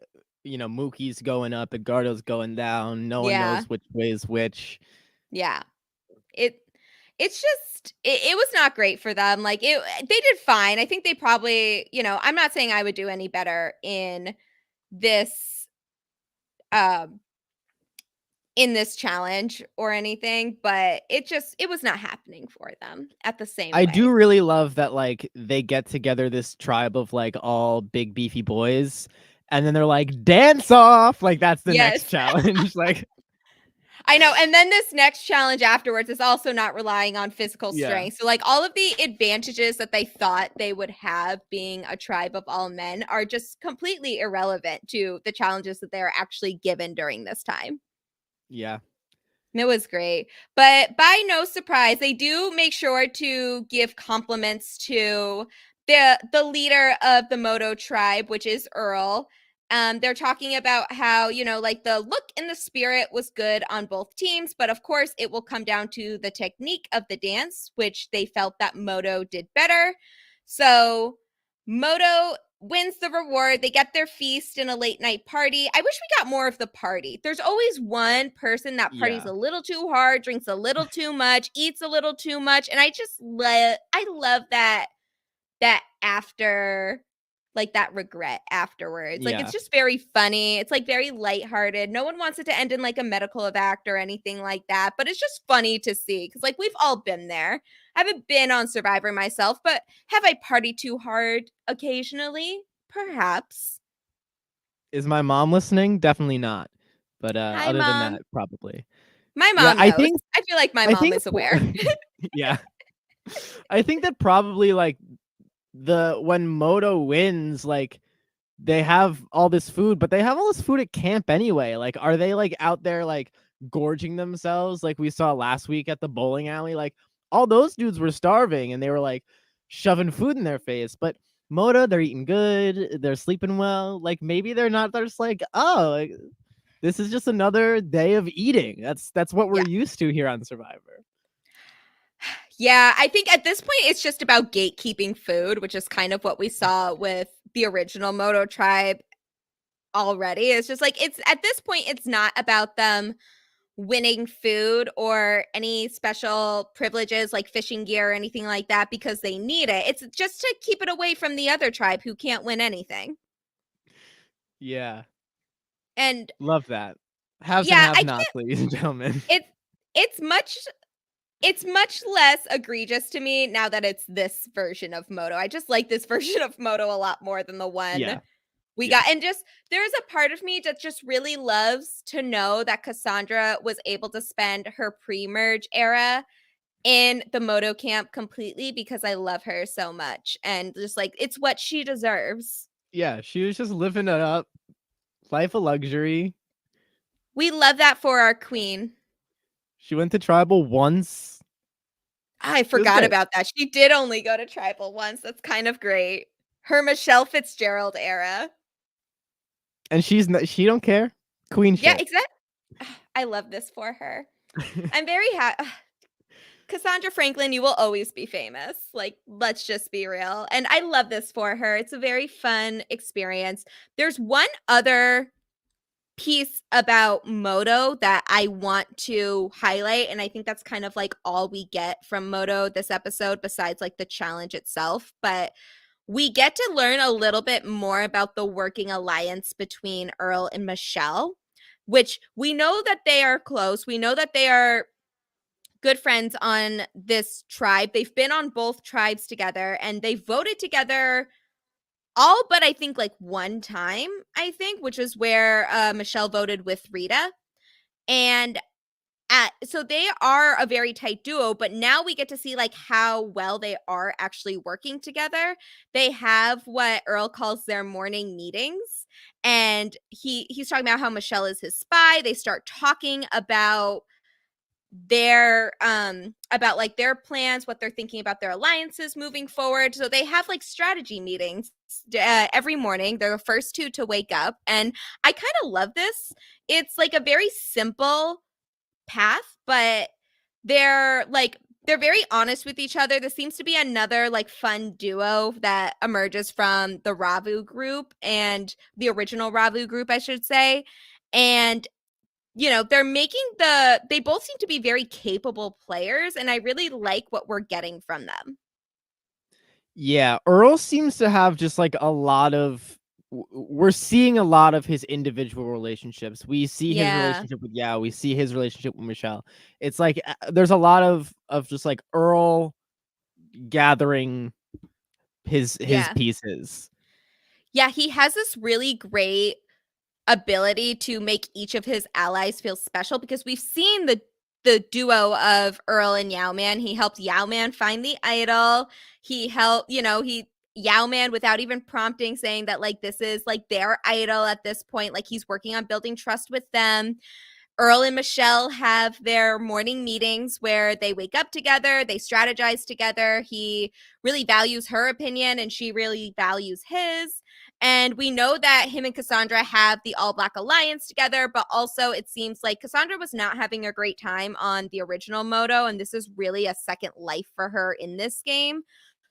B: Mookie's going up, Edgardo's going down. No one
A: Yeah.
B: knows which way is which.
A: Yeah. It it's just it was not great for them. Like they did fine. I think they probably, I'm not saying I would do any better this um in this challenge or anything, but it was not happening for them at the same
B: I do
A: way.
B: really love that, like, they get together this tribe of, like, all big beefy boys, and then they're like, "Dance off!" Like, that's the next
A: Yes.
B: challenge, like
A: I know, and then this next challenge afterwards is also not relying on physical
B: Yeah.
A: strength. So, like, all of the advantages that they thought they would have being a tribe of all men are just completely irrelevant to the challenges that they're actually given during this time.
B: Yeah.
A: It was great. But by no surprise, they do make sure to give compliments to the leader of the Moto tribe, which is Earl. They're talking about how, like the look and the spirit was good on both teams, but of course it will come down to the technique of the dance, which they felt that Moto did better. So Moto wins the reward. They get their feast in a late night party. I wish we got more of the party. There's always one person that parties
B: Yeah.
A: a little too hard, drinks a little too much, eats a little too much, and I love that after, like, that regret afterwards. Like, it's
B: Yeah.
A: just very funny. It's like very lighthearted. No one wants it to end in like a medical evac or anything like that, but it's just funny to see because, like, we've all been there. I haven't been on Survivor myself, but have I partied too hard occasionally? Perhaps.
B: Is my mom listening? Definitely not. But,
A: Hi,
B: other than
A: mom.
B: that, probably.
A: My
B: Yeah,
A: mom knows. I feel like my
B: I
A: mom
B: think
A: is aware.
B: yeah. I think that probably, like, when Moto wins, like, they have all this food, but they have all this food at camp anyway. Like, are they, like, out there, like, gorging themselves like we saw last week at the bowling alley? Like, all those dudes were starving and they were, like, shoving food in their face. But Moto, they're eating good, they're sleeping well. Like, maybe they're just like, "Oh, like, this is just another day of eating." That's what we're
A: Yeah.
B: used to here on Survivor.
A: Yeah, I think at this point it's just about gatekeeping food, which is kind of what we saw with the original Moto tribe already. It's just like it's at this point it's not about them winning food or any special privileges like fishing gear or anything like that because they need it. It's just to keep it away from the other tribe who can't win anything.
B: Yeah.
A: And
B: Love that. Haves and
A: yeah, I
B: have-nots,
A: can't
B: ladies and gentlemen.
A: it's it's much it's much less egregious to me now that it's this version of Moto. I just like this version of Moto a lot more than the one
B: Yeah.
A: we
B: Yeah.
A: got. And just there's a part of me that just really loves to know that Cassandra was able to spend her pre-merge era in the Moto camp completely because I love her so much. And just like it's what she deserves.
B: Yeah, she was just living it up. Life of luxury.
A: We love that for our queen.
B: She went to tribal once.
A: I
B: It was
A: forgot
B: great.
A: about that. She did only go to tribal once. That's kind of great. Her Michelle Fitzgerald era.
B: And she don't care. Queen
A: Yeah,
B: shit.
A: exactly. I love this for her. I'm very happy. Cassandra Franklin, you will always be famous. Like, let's just be real. And I love this for her. It's a very fun experience. There's one other piece about Moto that I want to highlight. And I think that's kind of like all we get from Moto this episode, besides like the challenge itself. But we get to learn a little bit more about the working alliance between Earl and Michelle, which we know that they are close. We know that they are good friends on this tribe. They've been on both tribes together and they voted together all but I think like one time, I think, which is where Michelle voted with Rita. And so they are a very tight duo, but now we get to see like how well they are actually working together. They have what Earl calls their morning meetings, and he's talking about how Michelle is his spy. They start talking about like their plans, what they're thinking about their alliances moving forward. So they have like strategy meetings every morning. They're the first two to wake up, and I kind of love this. It's like a very simple path, but they're very honest with each other. This seems to be another like fun duo that emerges from the Ravu group and the original Ravu group, I should say. And they're making they both seem to be very capable players, and I really like what we're getting from them.
B: Yeah, Earl seems to have just like a lot of we're seeing a lot of his individual relationships. We see his
A: Yeah.
B: relationship with Yao, we see his relationship with Michelle. It's like there's a lot of just like Earl gathering his
A: Yeah.
B: pieces.
A: Yeah, he has this really great ability to make each of his allies feel special because we've seen the duo of Earl and Yao Man. He helped Yao Man find the idol. He helped, Yao Man without even prompting, saying that like this is like their idol at this point. Like he's working on building trust with them. Earl and Michelle have their morning meetings where they wake up together, they strategize together. He really values her opinion and she really values his. And we know that him and Cassandra have the All Black Alliance together, but also it seems like Cassandra was not having a great time on the original Moto, and this is really a second life for her in this game.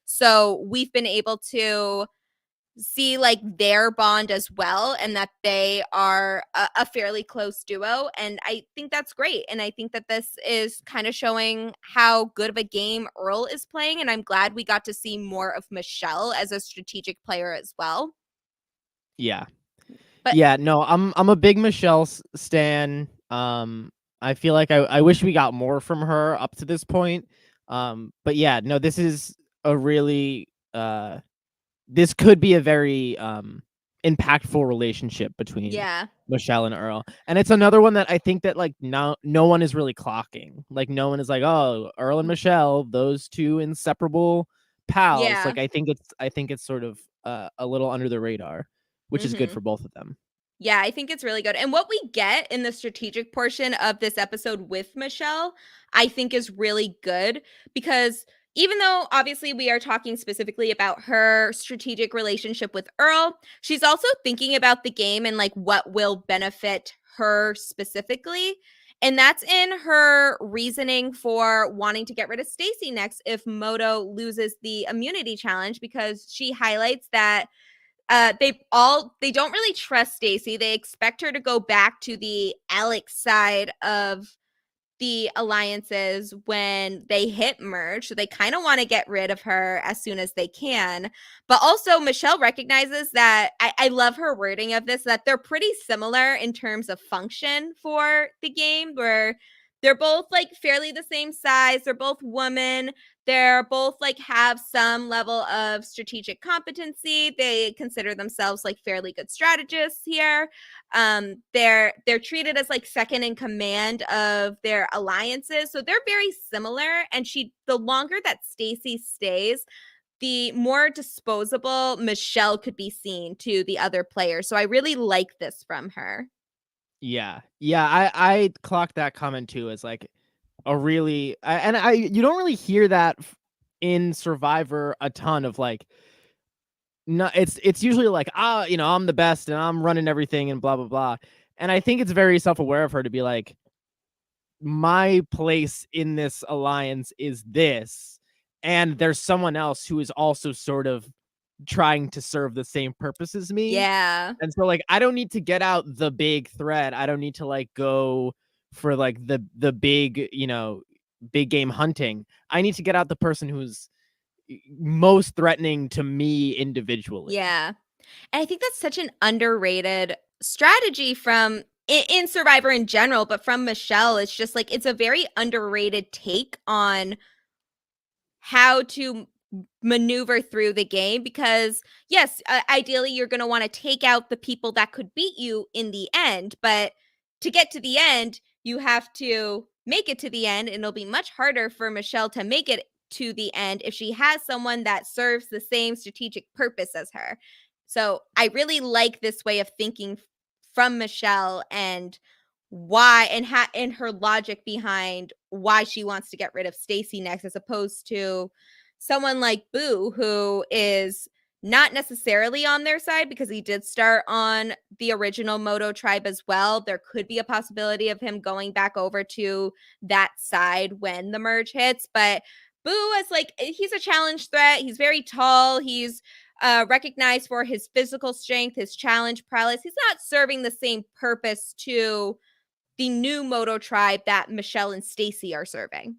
A: So we've been able to see like their bond as well, and that they are a fairly close duo, and I think that's great. And I think that this is kind of showing how good of a game Earl is playing, and I'm glad we got to see more of Michelle as a strategic player as well.
B: Yeah.
A: But
B: Yeah, no, I'm a big Michelle stan. I feel like I wish we got more from her up to this point. But yeah, no, this is a really this could be a very impactful relationship between
A: yeah.
B: Michelle and Earl. And it's another one that I think that like no one is really clocking. Like no one is like, "Oh, Earl and Michelle, those two inseparable pals."
A: Yeah.
B: Like I think it's sort of a little under the radar, which is good
A: Mhm.
B: for both of them.
A: Yeah, I think it's really good. And what we get in the strategic portion of this episode with Michelle, I think is really good because even though obviously we are talking specifically about her strategic relationship with Earl, she's also thinking about the game and like what will benefit her specifically. And that's in her reasoning for wanting to get rid of Stacy next if Moto loses the immunity challenge, because she highlights that they don't really trust Stacy. They expect her to go back to the Alex side of the alliances when they hit merge. So they kind of want to get rid of her as soon as they can. But also, Michelle recognizes that I love her wording of this, that they're pretty similar in terms of function for the game, where they're both like fairly the same size. They're both women. They're both like have some level of strategic competency. They consider themselves like fairly good strategists here. They're treated as like second in command of their alliances, so they're very similar. And the longer that Stacy stays, the more disposable Michelle could be seen to the other players. So I really like this from her.
B: Yeah. Yeah, I clocked that comment too as like a really and I you don't really hear that in Survivor a ton of like no, it's usually like, I'm the best and I'm running everything and blah blah blah. And I think it's very self-aware of her to be like, my place in this alliance is this, and there's someone else who is also sort of trying to serve the same purpose as me.
A: Yeah.
B: And so like I don't need to get out the big threat. I don't need to like go for like the big, big game hunting. I need to get out the person who's most threatening to me individually.
A: Yeah. And I think that's such an underrated strategy from in Survivor in general, but from Michelle, it's just like it's a very underrated take on how to maneuver through the game, because yes, ideally you're going to want to take out the people that could beat you in the end, but to get to the end you have to make it to the end, and it'll be much harder for Michelle to make it to the end if she has someone that serves the same strategic purpose as her. So I really like this way of thinking from Michelle, and why and her logic behind why she wants to get rid of Stacy next, as opposed to someone like Boo, who is not necessarily on their side because he did start on the original Moto tribe as well. There could be a possibility of him going back over to that side when the merge hits, but Boo is like, he's a challenge threat. He's very tall. He's recognized for his physical strength, his challenge prowess. He's not serving the same purpose to the new Moto tribe that Michelle and Stacy are serving.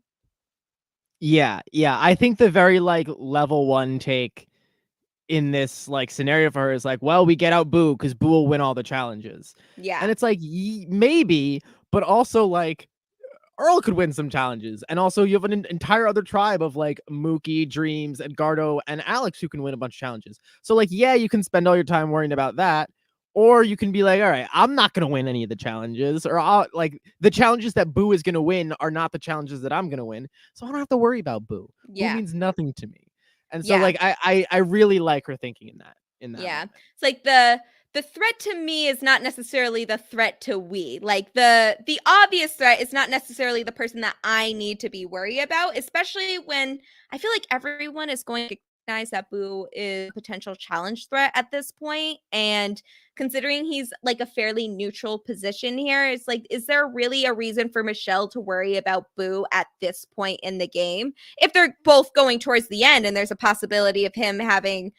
B: Yeah, I think the very like level 1 take in this like scenario for her is like, well, we get out Boo because Boo will win all the challenges. And
A: Yeah.
B: it's like, maybe, but also like Earl could win some challenges. And also you have an entire other tribe of like Mookie, Dreams, Edgardo, and Alex who can win a bunch of challenges. So like, yeah, you can spend all your time worrying about that. Or you can be like, all right, I'm not going to win any of the challenges. Or like the challenges that Boo is going to win are not the challenges that I'm going to win. So I don't have to worry about Boo. Boo
A: Yeah.
B: means nothing to me. And so
A: Yeah.
B: like I really like her thinking in that
A: Yeah.
B: moment.
A: It's like the threat to me is not necessarily the threat to we. Like the obvious threat is not necessarily the person that I need to be worried about, especially when I feel like everyone is going to recognize that Boo is a potential challenge threat at this point. And considering he's like a fairly neutral position here, it's like, is there really a reason for Michelle to worry about Boo at this point in the game? If they're both going towards the end and there's a possibility of him having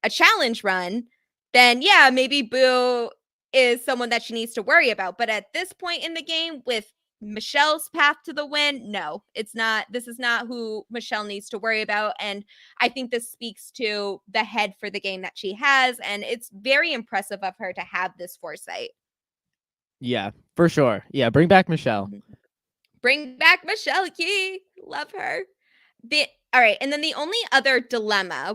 A: a challenge run, then yeah, maybe Boo is someone that she needs to worry about. But at this point in the game, with Michelle's path to the win, no, it's not. This is not who Michelle needs to worry about. And I think this speaks to the head for the game that she has. And it's very impressive of her to have this foresight.
B: Yeah, for sure. Yeah, bring back Michelle.
A: Bring back Michelle Key. Love her. All right, and then the only other dilemma,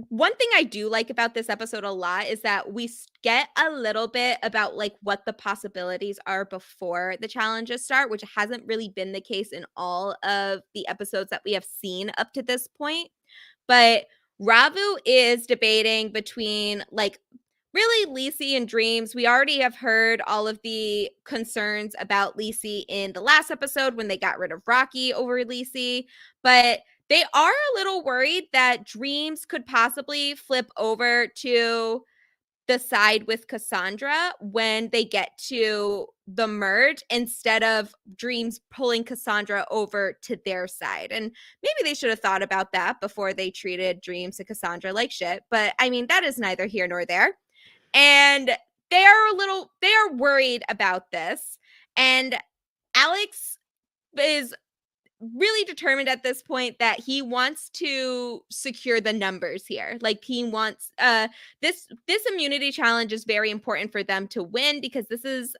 A: one thing I do like about this episode a lot is that we get a little bit about like what the possibilities are before the challenges start, which hasn't really been the case in all of the episodes that we have seen up to this point. But Ravu is debating between like really Lisi and Dreams. We already have heard all of the concerns about Lisi in the last episode when they got rid of Rocky over Lisi, but they are a little worried that Dreams could possibly flip over to the side with Cassandra when they get to the merge instead of Dreams pulling Cassandra over to their side. And maybe they should have thought about that before they treated Dreams and Cassandra like shit. But I mean, that is neither here nor there. And they are worried about this. And Alex is really determined at this point that he wants to secure the numbers here. Like he wants this immunity challenge is very important for them to win because this is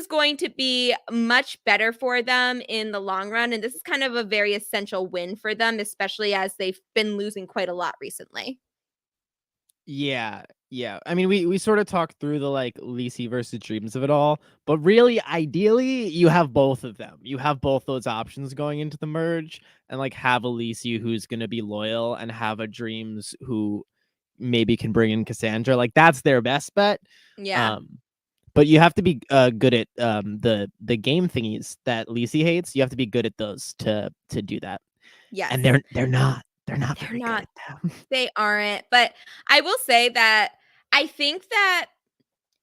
A: going to be much better for them in the long run, and this is kind of a very essential win for them, especially as they've been losing quite a lot recently.
B: Yeah, I mean, we sort of talked through the like Lisi versus Dreams of it all, but really, ideally, you have both of them. You have both those options going into the merge, and like have a Lisi who's gonna be loyal, and have a Dreams who maybe can bring in Cassandra. Like that's their best bet.
A: Yeah.
B: Um, but you have to be good at the game thingies that Lisi hates. You have to be good at those to do that, and
A: Yes.
B: they're not
A: They're
B: very good
A: not.
B: at them.
A: They aren't. But I will say that I think that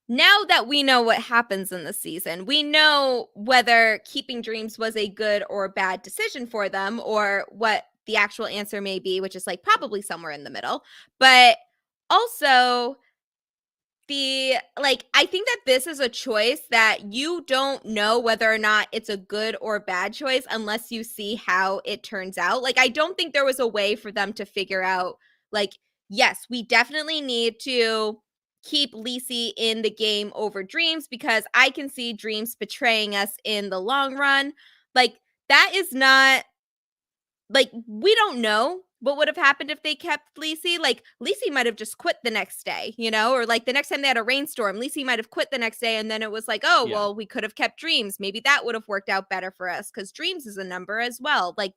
A: now that we know what happens in the season, we know whether keeping Dreams was a good or bad decision for them, or what the actual answer may be, which is like probably somewhere in the middle. But also, I think that this is a choice that you don't know whether or not it's a good or bad choice unless you see how it turns out. Like I don't think there was a way for them to figure out like, yes, we definitely need to keep Lisi in the game over Dreams because I can see Dreams betraying us in the long run. Like that is not like we don't know what would have happened if they kept Lisi. Like Lisi might have just quit the next day, or like the next time they had a rainstorm, Lisi might have quit the next day, and then it was like, oh
B: Yeah.
A: well, we could have kept Dreams. Maybe that would have worked out better for us because Dreams is a number as well. Like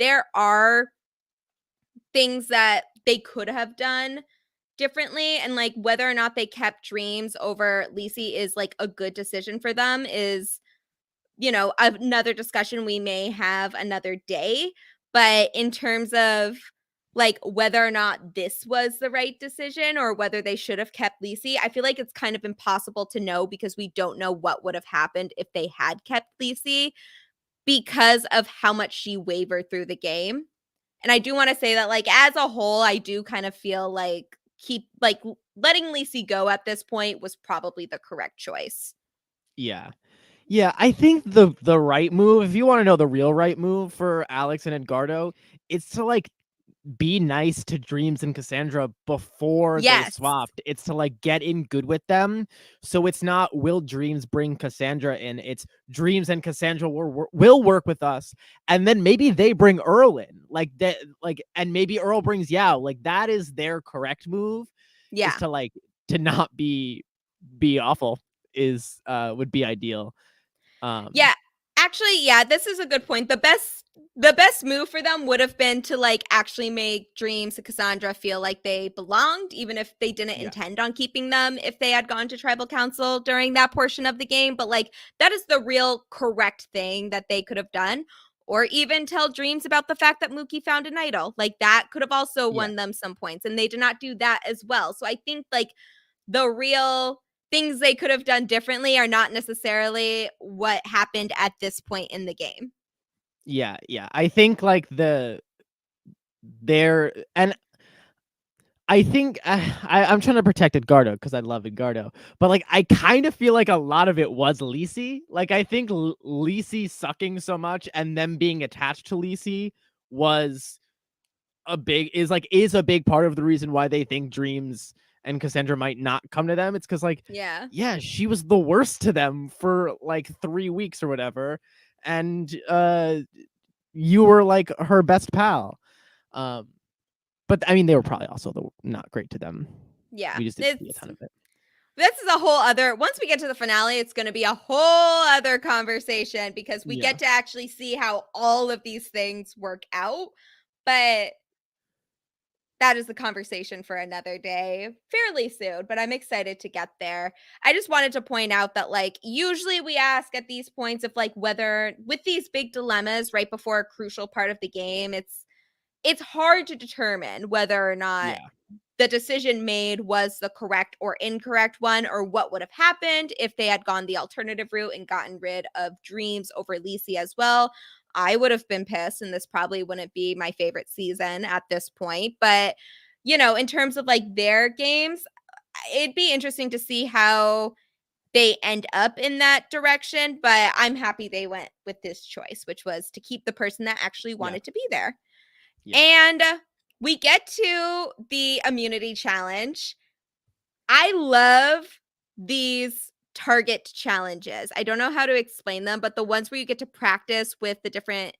A: there are things that they could have done differently, and like whether or not they kept Dreams over Lisi is like a good decision for them is another discussion we may have another day. But in terms of like whether or not this was the right decision or whether they should have kept Lisi, I feel like it's kind of impossible to know because we don't know what would have happened if they had kept Lisi because of how much she wavered through the game. And I do want to say that like as a whole, I do kind of feel like letting Lisi go at this point was probably the correct choice.
B: Yeah. Yeah, I think the right move, if you want to know the real right move for Alex and Edgardo, it's to like be nice to Dreams and Cassandra before they
A: Yes.
B: swapped. It's to like get in good with them. So it's not will Dreams bring Cassandra in. It's Dreams and Cassandra will work with us. And then maybe they bring Earl in. Like that, like, and maybe Earl brings Yao. Like that is their correct move, is
A: Yeah.
B: to like to not be awful, is would be ideal. Um
A: Yeah. Actually, yeah, this is a good point. The best move for them would have been to like actually make Dreams and Cassandra feel like they belonged, even if they didn't
B: yeah.
A: intend on keeping them if they had gone to tribal council during that portion of the game. But like that is the real correct thing that they could have done. Or even tell Dreams about the fact that Mookie found an idol. Like that could have also
B: Yeah.
A: won them some points. And they did not do that as well. So I think like the real things they could have done differently are not necessarily what happened at this point in the game.
B: Yeah, yeah. I think like there and I think I'm trying to protect Edgardo because I love Edgardo, but like I kind of feel like a lot of it was Lisi. Like I think Lisi sucking so much and them being attached to Lisi was is a big part of the reason why they think Dreams and Cassandra might not come to them. It's because like,
A: Yeah.
B: yeah, she was the worst to them for like 3 weeks or whatever, and you were like her best pal. Um, but I mean, they were probably also not great to them.
A: Yeah.
B: We just didn't see a
A: It's
B: ton of it.
A: this is a whole other once we get to the finale, it's going to be a whole other conversation because we
B: Yeah,
A: get to actually see how all of these things work out. But that is the conversation for another day fairly soon, but I'm excited to get there. I just wanted to point out that like usually we ask at these points if like whether with these big dilemmas right before a crucial part of the game, it's hard to determine whether or not
B: yeah,
A: the decision made was the correct or incorrect one, or what would have happened if they had gone the alternative route and gotten rid of Dreams over Lisi as well. I would have been pissed, and this probably wouldn't be my favorite season at this point. But, in terms of like their games, it'd be interesting to see how they end up in that direction. But I'm happy they went with this choice, which was to keep the person that actually
B: yeah,
A: wanted to be there.
B: yeah,
A: And we get to the immunity challenge. I love these target challenges. I don't know how to explain them, but the ones where you get to practice with the different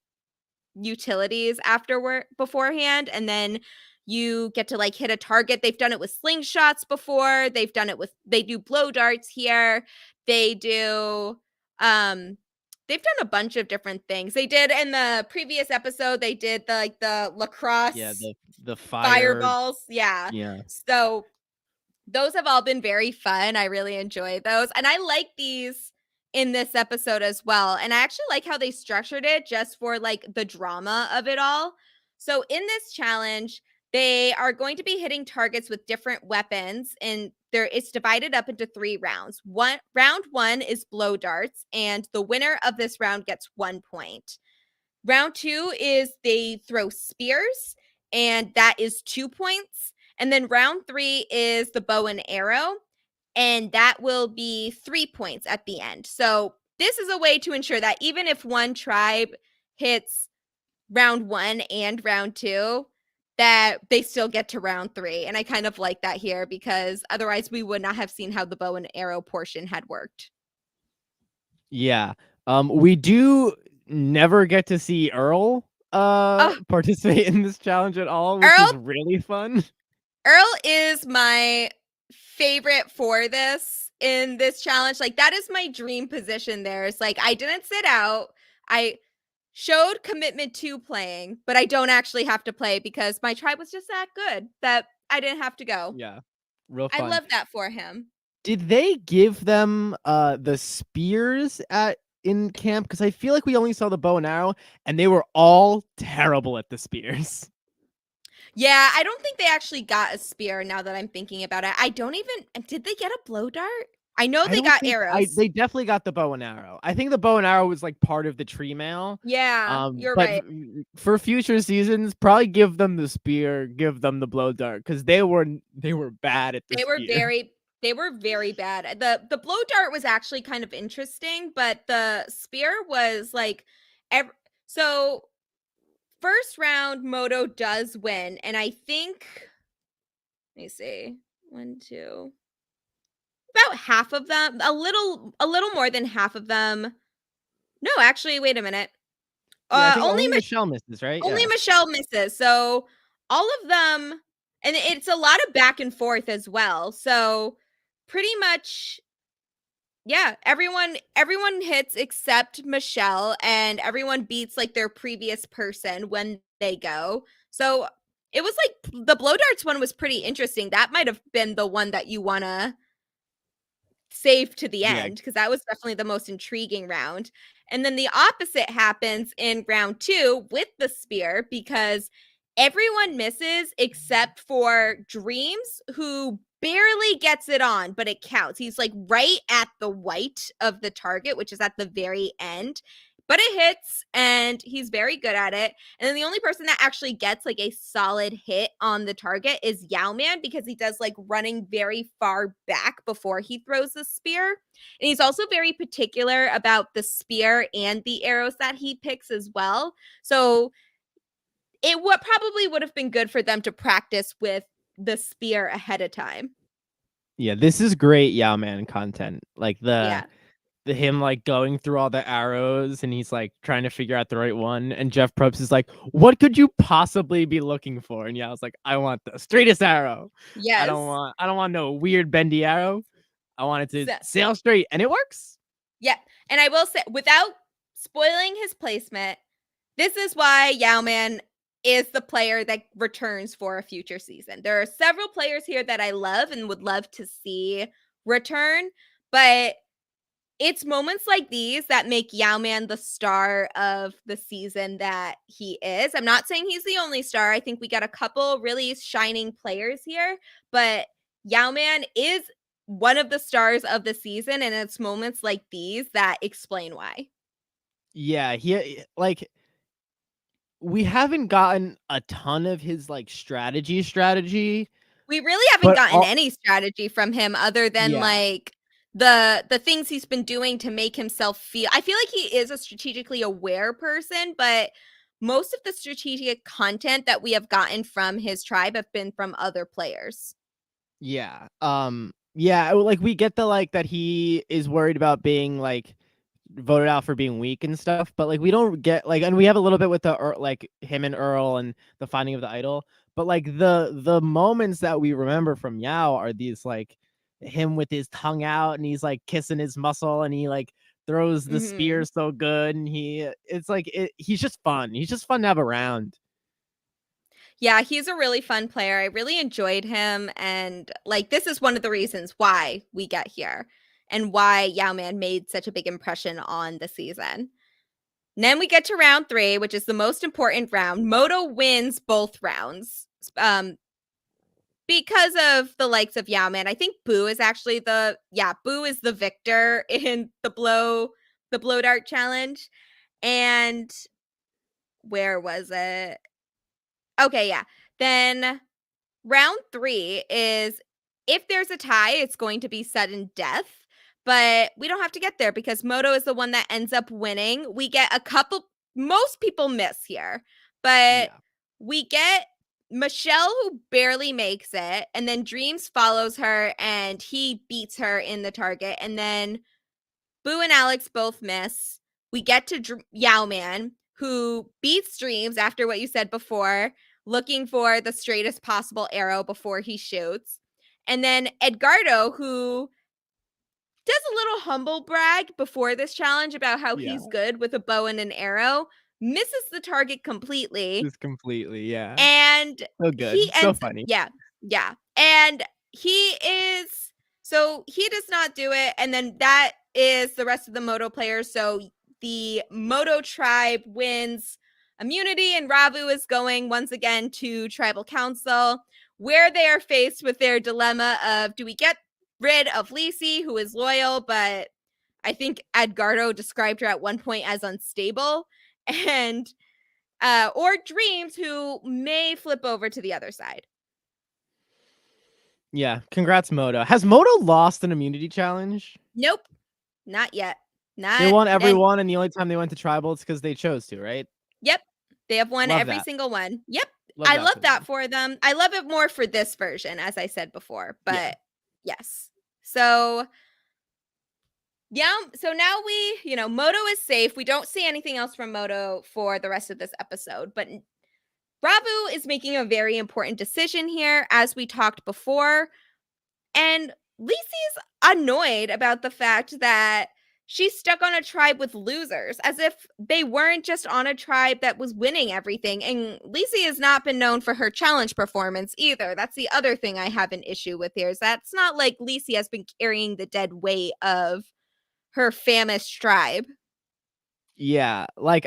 A: utilities afterward beforehand, and then you get to like hit a target. They've done it with slingshots before. They do blow darts here. They do um they've done a bunch of different things. They did in the previous episode, they did the
B: yeah.
A: lacrosse
B: The fire.
A: fireballs. Yeah.
B: Yeah,
A: So those have all been very fun. I really enjoy those. And I like these in this episode as well. And I actually like how they structured it just for like the drama of it all. So in this challenge, they are going to be hitting targets with different weapons, and it's divided up into 3 rounds. Round 1 is blow darts, and the winner of this round gets 1 point. Round 2 is they throw spears, and that is 2 points. And then round 3 is the bow and arrow, and that will be 3 points at the end. So this is a way to ensure that even if one tribe hits round 1 and round 2, that they still get to round 3. And I kind of like that here because otherwise we would not have seen how the bow and arrow portion had worked.
B: yeah. We do never get to see Earl
A: Oh,
B: participate in this challenge at all, which
A: Earl
B: is really fun.
A: Earl is my favorite for this in this challenge. Like that is my dream position there. It's like I didn't sit out. I showed commitment to playing, but I don't actually have to play because my tribe was just that good that I didn't have to go.
B: Yeah, real
A: I
B: fun.
A: love that for him.
B: Did they give them the spears at in camp? Because I feel like we only saw the bow and arrow, and they were all terrible at the spears.
A: Yeah, I don't think they actually got a spear now that I'm thinking about it. I don't even did they get a blow dart? I know
B: I
A: they
B: don't
A: got
B: think
A: arrows.
B: they definitely got the bow and arrow. I think the bow and arrow was like part of the tree mail.
A: Yeah, you're
B: But
A: right.
B: for future seasons, probably give them the spear, give them the blow dart, because they were bad at the
A: They were
B: spear.
A: very They were very bad. The blow dart was actually kind of interesting, but the spear was like so first round Moto does win, and I think let me see. 1, 2. About half of them, a little more than half of them. No, actually, wait a minute.
B: Yeah, I think
A: Only
B: only Michelle misses, right?
A: only
B: Yeah.
A: Michelle misses. So all of them, and it's a lot of back and forth as well. So pretty much, yeah, everyone hits except Michelle, and everyone beats like their previous person when they go. So it was like the blow darts one was pretty interesting. That might have been the one that you wanna save to the
B: Yeah.
A: end because that was definitely the most intriguing round. And then the opposite happens in round 2 with the spear because everyone misses except for Dreams, who barely gets it on, but it counts. He's like right at the white of the target, which is at the very end. But it hits and he's very good at it. And then the only person that actually gets like a solid hit on the target is Yao-Man because he does like running very far back before he throws the spear. And he's also very particular about the spear and the arrows that he picks as well. So it probably would have been good for them to practice with the spear ahead of time.
B: Yeah, this is great Yao Man content. Like
A: Yeah.
B: the him like going through all the arrows and he's like trying to figure out the right one. And Jeff Probst is like, what could you possibly be looking for? And yeah, I was like, I want the straightest arrow.
A: Yes.
B: I don't want no weird bendy arrow. I want it to
A: So,
B: sail straight. And it works.
A: yeah. And I will say, without spoiling his placement, this is why Yao Man is the player that returns for a future season. There are several players here that I love and would love to see return, but it's moments like these that make Yao Man the star of the season that he is. I'm not saying he's the only star. I think we got a couple really shining players here, but Yao Man is one of the stars of the season, and it's moments like these that explain why.
B: Yeah, like we haven't gotten a ton of his like strategy,
A: We really haven't
B: but
A: gotten
B: all
A: any strategy from him other than,
B: yeah.
A: like, the things he's been doing to make himself feel I feel like he is a strategically aware person, but most of the strategic content that we have gotten from his tribe have been from other players.
B: Yeah. Yeah, like we get the like that he is worried about being like voted out for being weak and stuff, but like we don't get like and we have a little bit with the like him and Earl and the finding of the idol, but like the moments that we remember from Yao are these like him with his tongue out and he's like kissing his muscle and he like throws the spear
A: Mhm.
B: so good and he's just fun. He's just fun to have around.
A: Yeah, he's a really fun player. I really enjoyed him, and, like, this is one of the reasons why we get here and why Yao Man made such a big impression on the season. Then we get to round 3, which is the most important round. Moto wins both rounds, because of the likes of Yao Man. I think Boo is actually Boo is the victor in the blow dart challenge. And where was it? Okay, yeah. Then round 3 is if there's a tie, it's going to be sudden death, but we don't have to get there because Moto is the one that ends up winning. We get a couple most people miss here, but
B: Yeah.
A: we get Michelle who barely makes it, and then Dreams follows her and he beats her in the target, and then Boo and Alex both miss. We get to Yao Man, who beats Dreams after what you said before, looking for the straightest possible arrow before he shoots. And then Edgardo, who does a little humble brag before this challenge about how
B: Yeah.
A: he's good with a bow and an arrow, misses the target completely.
B: Just completely, yeah.
A: And
B: So
A: he
B: good. So
A: ends
B: funny.
A: yeah, yeah. And he is so he does not do it, and then that is the rest of the Moto players. So the Moto tribe wins immunity, and Ravu is going once again to tribal council, where they are faced with their dilemma of do we get rid of Lisi, who is loyal, but I think Edgardo described her at one point as unstable, and or Dreams, who may flip over to the other side.
B: Yeah, congrats, Moto. Has Moto lost an immunity challenge?
A: Nope, not yet.
B: They
A: Not
B: won
A: and
B: everyone, and the only time they went to tribal, it's because they chose to, right?
A: Yep. They have won
B: Love
A: every
B: that.
A: single one. Yep.
B: Love
A: I
B: that
A: love
B: for
A: that
B: them.
A: for them. I love it more for this version, as I said before,
B: Yeah.
A: but yes. So, yeah, so now Moto is safe. We don't see anything else from Moto for the rest of this episode, but Rabu is making a very important decision here, as we talked before. And Lisi's annoyed about the fact that she's stuck on a tribe with losers, as if they weren't just on a tribe that was winning everything. And Lisi has not been known for her challenge performance either. That's the other thing I have an issue with here, is that it's not like Lisi has been carrying the dead weight of her famished tribe.
B: Yeah, like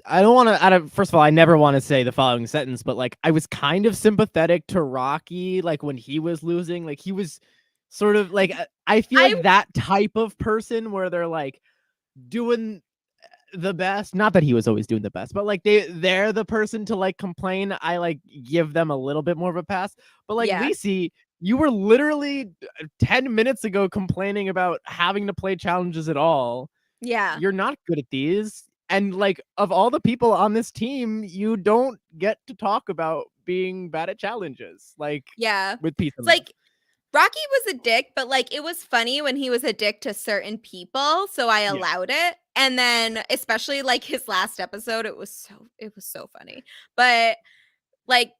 B: I don't want to. First of all, I never want to say the following sentence, but like I was kind of sympathetic to Rocky, like when he was losing, like he was sort of like I feel
A: I
B: like that type of person where they're like doing the best. Not that he was always doing the best, but like they're the person to like complain. I like give them a little bit more of a pass. But like
A: Yeah.
B: Lisi, you were literally 10 minutes ago complaining about having to play challenges at all.
A: Yeah.
B: You're not good at these. And like of all the people on this team, you don't get to talk about being bad at challenges, like
A: Yeah.
B: with peace
A: It's
B: and love.
A: like Rocky was a dick, but like it was funny when he was a dick to certain people, so I
B: Yeah.
A: allowed it. And then especially like his last episode, it was so funny. But like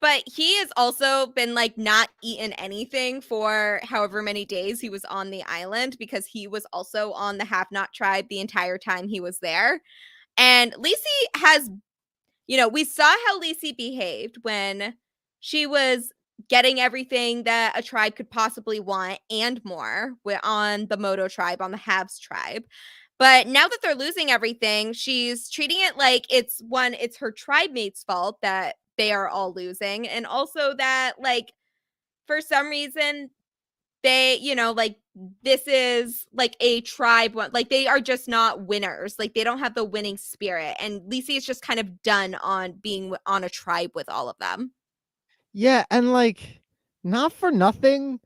A: but he has also been like not eaten anything for however many days he was on the island, because he was also on the Have Not tribe the entire time he was there. And Lisi has, we saw how Lisi behaved when she was getting everything that a tribe could possibly want and more on the Moto tribe, on the Habs tribe. But now that they're losing everything, she's treating it like it's her tribe mate's fault that they are all losing. And also that, like, for some reason, they, like, this is like a tribe one, like they are just not winners, like they don't have the winning spirit, and Lisi is just kind of done on being on a tribe with all of them.
B: Yeah, and like not for nothing,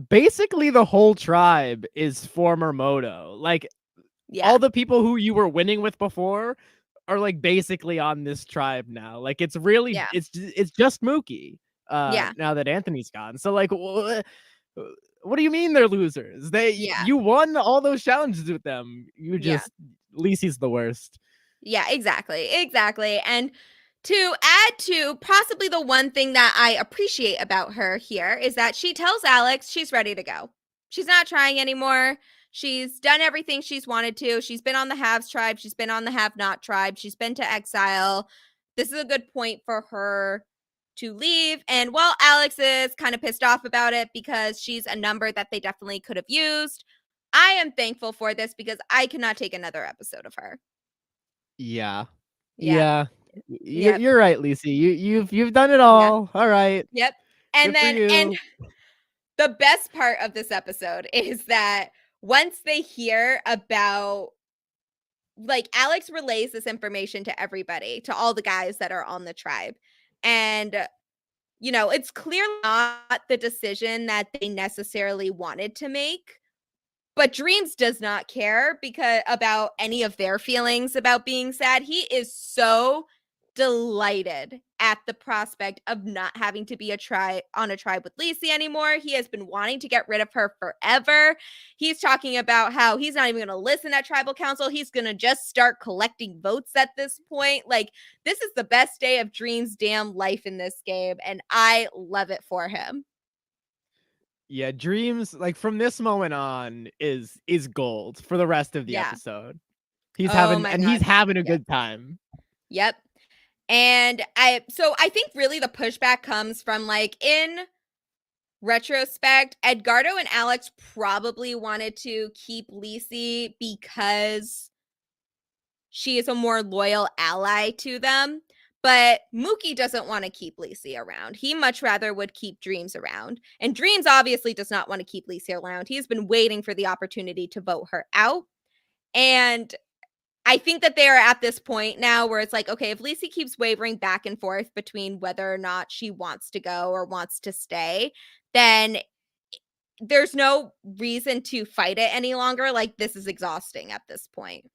B: basically the whole tribe is former Moto. Like
A: Yeah.
B: all the people who you were winning with before are like basically on this tribe now. Like it's really
A: Yeah.
B: it's just Mookie
A: Yeah.
B: now that Anthony's gone. So like what do you mean they're losers?
A: Yeah.
B: You won all those challenges with them. You
A: Yeah.
B: just Lisi's the worst.
A: Yeah, exactly. Exactly. And to add to possibly the one thing that I appreciate about her here is that she tells Alex she's ready to go. She's not trying anymore. She's done everything she's wanted to. She's been on the Haves tribe. She's been on the Have Not tribe. She's been to exile. This is a good point for her to leave. And while Alex is kind of pissed off about it because she's a number that they definitely could have used, I am thankful for this because I cannot take another episode of her.
B: Yeah.
A: Yeah.
B: Yeah.
A: Yep.
B: You're right, Lisi. You've done it
A: Yeah.
B: all. All right.
A: Yep. And
B: Good for
A: and
B: you.
A: the best part of this episode is that once they hear about, like, Alex relays this information to everybody, to all the guys that are on the tribe. And it's clearly not the decision that they necessarily wanted to make. But Dreams does not care because about any of their feelings about being sad. He is so delighted at the prospect of not having to be on a tribe with Lisi anymore. He has been wanting to get rid of her forever. He's talking about how he's not even going to listen at tribal council. He's going to just start collecting votes at this point. Like, this is the best day of Dreams' damn life in this game, and I love it for him.
B: Yeah, Dreams like from this moment on is gold for the rest of the
A: Yeah.
B: episode.
A: Oh my
B: He's
A: gosh.
B: having a
A: Yep.
B: good time.
A: Yep. And I think really the pushback comes from, like, in retrospect, Edgardo and Alex probably wanted to keep Lisi because she is a more loyal ally to them. But Mookie doesn't want to keep Lisi around. He much rather would keep Dreams around. And Dreams obviously does not want to keep Lisi around. He's been waiting for the opportunity to vote her out. And I think that they are at this point now where it's like, okay, if Lacey keeps wavering back and forth between whether or not she wants to go or wants to stay, then there's no reason to fight it any longer. Like, this is exhausting at this point.